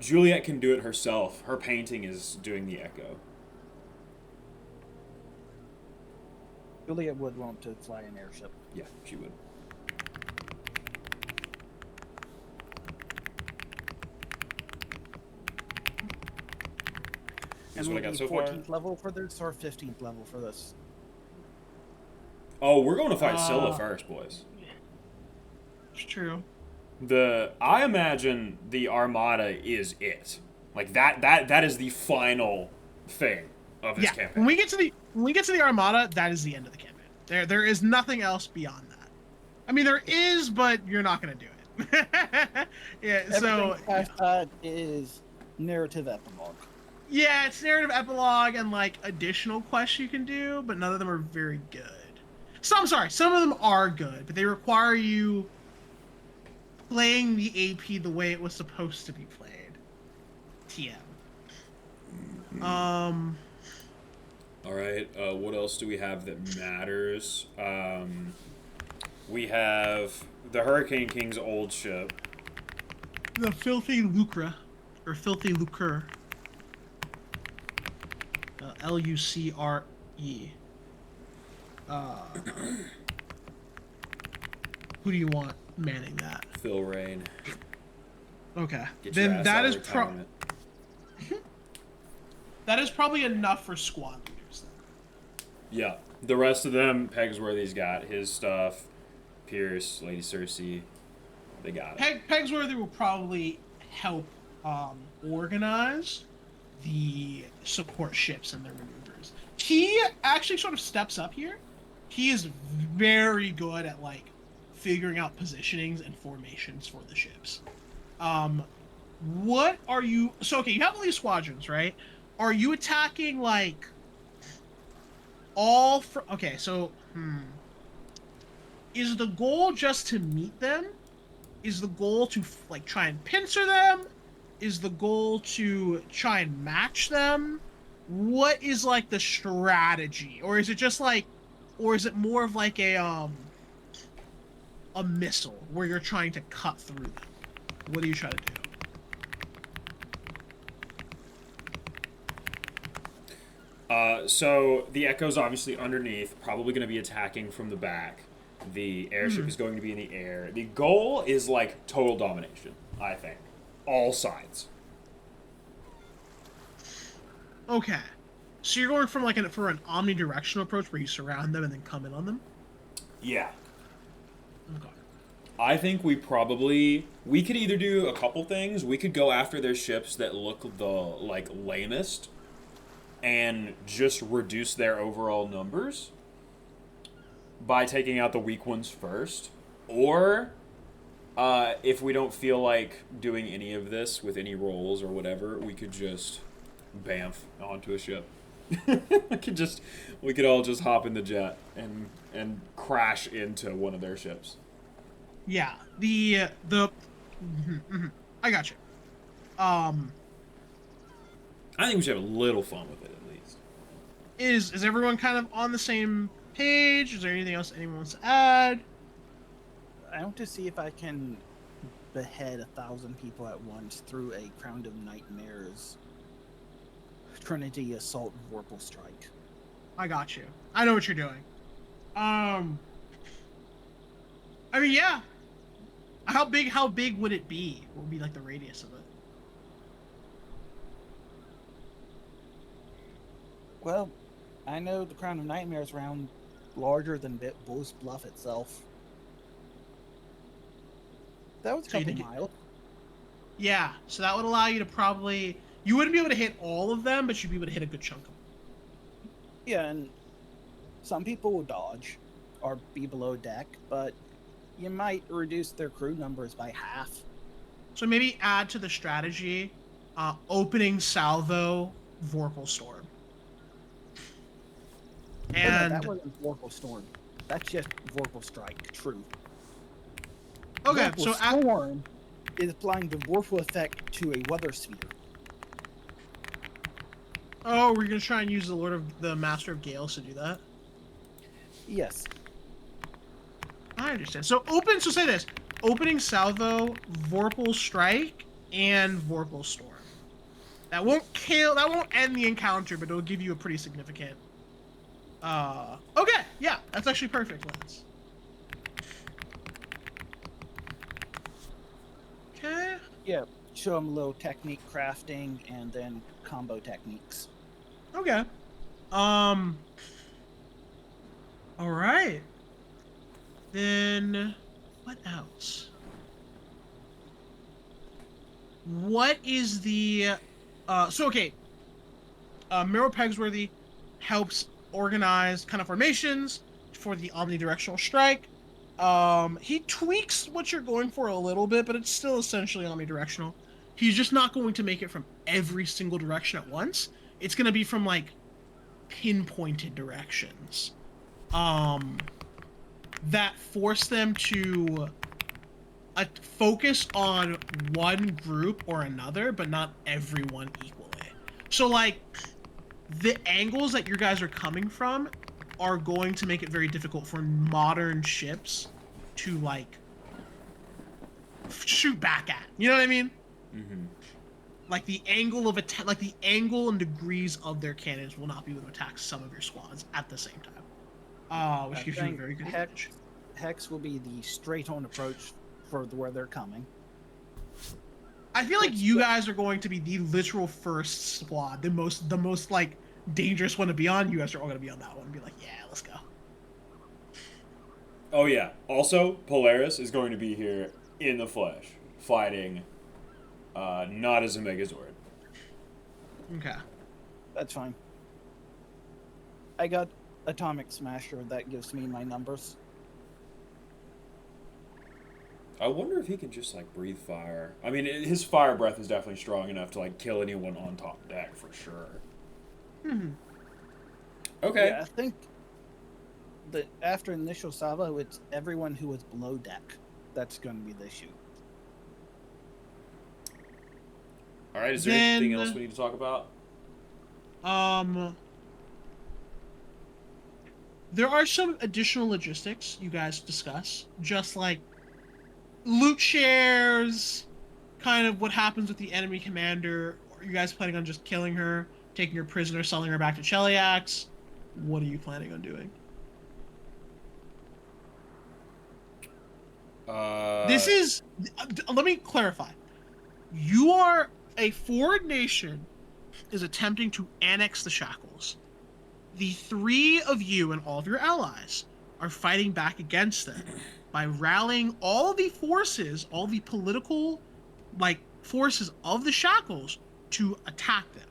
Juliet can do it herself. Her painting is doing the Echo. Juliet would want to fly an airship. Yeah, she would. This is what I got so far. 14th level for this or 15th level for this? Oh, we're going to fight Scylla first, boys. It's true. I imagine the Armada is it. Like that is the final thing of this campaign. When we get to the Armada, that is the end of the campaign. There is nothing else beyond that. I mean, there is, but you're not going to do it. Yeah. Everything past that is narrative epilogue. Yeah, it's narrative epilogue and like additional quests you can do, but none of them are very good. Some of them are good, but they require you playing the AP the way it was supposed to be played. TM. All right. What else do we have that matters? We have the Hurricane King's old ship. The Filthy Lucre, or Filthy Lucre. Lucre. Who do you want manning that? Phil Rain. Okay. Get your Then ass that out is of retirement. that is probably enough for squad leaders then. Yeah. The rest of them, Pegsworthy's got his stuff. Pierce, Lady Cersei, they got it. Pegsworthy will probably help organize the support ships and their maneuvers. He actually sort of steps up here. He is very good at like figuring out positionings and formations for the ships. What are you? So okay, you have all these squadrons, right? Are you attacking like all? Okay, so is the goal just to meet them? Is the goal to like try and pincer them? Is the goal to try and match them? What is like the strategy, or is it just like, or is it more of like a missile where you're trying to cut through them? What do you try to do? So the Echo's obviously underneath, probably going to be attacking from the back. The airship is going to be in the air. The goal is like total domination, I think. All sides. Okay. So you're going from like for an omnidirectional approach where you surround them and then come in on them? Yeah. Okay. I think we could either do a couple things. We could go after their ships that look the like lamest and just reduce their overall numbers by taking out the weak ones first. Or if we don't feel like doing any of this with any rolls or whatever, we could just bamf onto a ship. we could all just hop in the jet and crash into one of their ships. Yeah. I got you. I think we should have a little fun with it at least. Is everyone kind of on the same page? Is there anything else anyone wants to add? I want to see if I can behead 1,000 people at once through a Crown of Nightmares Trinity Assault Vorpal Strike. I got you. I know what you're doing. I mean, yeah. How big would it be? What would be like the radius of it? Well, I know the Crown of Nightmares round larger than Bulls Bluff itself. That was a So you couple think miles. Yeah, so that would allow you to probably... You wouldn't be able to hit all of them, but you'd be able to hit a good chunk of them. Yeah, and some people will dodge or be below deck, but you might reduce their crew numbers by half. So maybe add to the strategy, opening salvo, Vorpal Storm. Oh no, that And... wasn't Vorpal Storm. That's just Vorpal Strike, true. Okay, Vorpal so... Storm is applying the Vorpal effect to a weather sphere. Oh, we're going to try and use the Master of Gales to do that? Yes. I understand. So say this. Opening salvo, Vorpal Strike, and Vorpal Storm. That won't end the encounter, but it'll give you a pretty significant... Okay, yeah, that's actually perfect, Lance. Okay. Yeah, show them a little technique crafting and then combo techniques. Okay. All right. Then what else? What is the Miro Pegsworthy helps organize kind of formations for the omnidirectional strike. He tweaks what you're going for a little bit, but it's still essentially omnidirectional. He's just not going to make it from every single direction at once. It's going to be from like pinpointed directions. That force them to focus on one group or another, but not everyone equally. So like the angles that you guys are coming from are going to make it very difficult for modern ships to like shoot back at. You know what I mean? Mm-hmm. Like the angle of attack, like the angle and degrees of their cannons will not be able to attack some of your squads at the same time. Which gives you a very good advantage. Hex will be the straight-on approach for where they're coming. I feel like you guys are going to be the literal first squad, the most like dangerous one to be on. You guys are all going to be on that one and be like, yeah, let's go. Oh yeah. Also, Polaris is going to be here in the flesh, fighting, not as a Megazord. Okay. That's fine. I got Atomic Smasher. That gives me my numbers. I wonder if he can just like breathe fire. I mean, his fire breath is definitely strong enough to like kill anyone on top deck for sure. Mm-hmm. Okay. Yeah, I think that after initial salvo, it's everyone who was below deck that's going to be the issue. All right. Is there anything else we need to talk about? There are some additional logistics you guys discuss, just like loot shares, kind of what happens with the enemy commander. Are you guys planning on just killing her, taking her prisoner, selling her back to Cheliax? What are you planning on doing? Let me clarify. You are a foreign nation is attempting to annex the Shackles. The three of you and all of your allies are fighting back against them by rallying all the forces, all the political forces of the Shackles to attack them.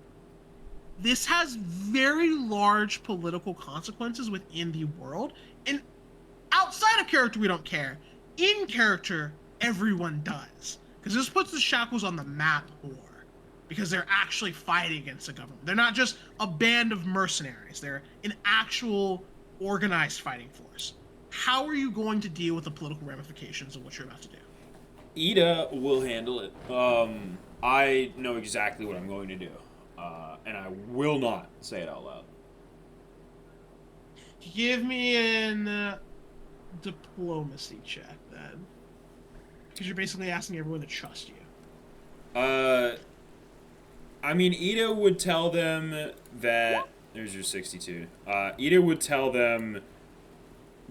This has very large political consequences within the world, and outside of character we don't care. In character, everyone does, because this puts the Shackles on the map more, because they're actually fighting against the government. They're not just a band of mercenaries. They're an actual organized fighting force. How are you going to deal with the political ramifications of what you're about to do? Ida will handle it. I know exactly what I'm going to do, and I will not say it out loud. Give me an diplomacy check, then. Because you're basically asking everyone to trust you. I mean, Ida would tell them that... There's your 62. Ida would tell them...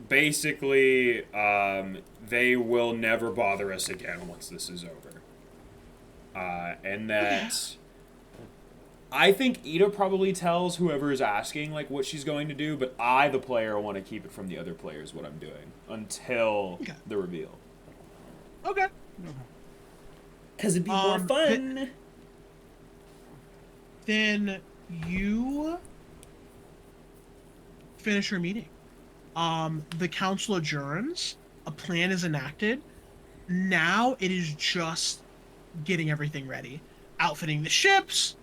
Basically, they will never bother us again once this is over. And that... I think Ida probably tells whoever is asking, like, what she's going to do, but I, the player, want to keep it from the other players what I'm doing until the reveal. Okay. Because it'd be more Um, fun. Then you finish your meeting. The council adjourns. A plan is enacted. Now it is just getting everything ready, outfitting the ships,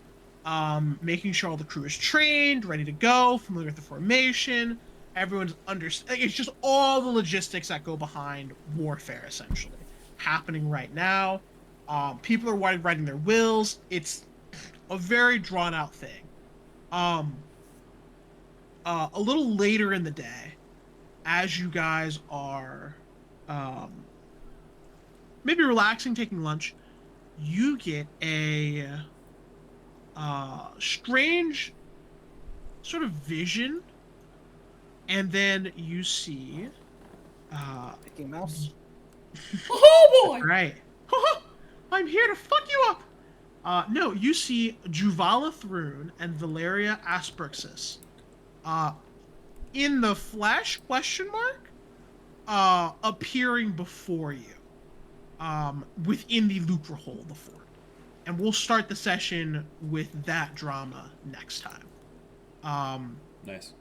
making sure all the crew is trained, ready to go, familiar with the formation. Everyone's under. It's just all the logistics that go behind warfare, essentially, happening right now. People are writing their wills. It's a very drawn out thing. Um, a little later in the day, as you guys are, um, maybe relaxing, taking lunch, you get a strange sort of vision, and then you see Mickey Mouse. Oh boy! right. I'm here to fuck you up. No, you see Juvala Thrune and Valeria Asperxis in the flesh, question mark, appearing before you, within the Lucra Hole, the fort. And we'll start the session with that drama next time. Nice.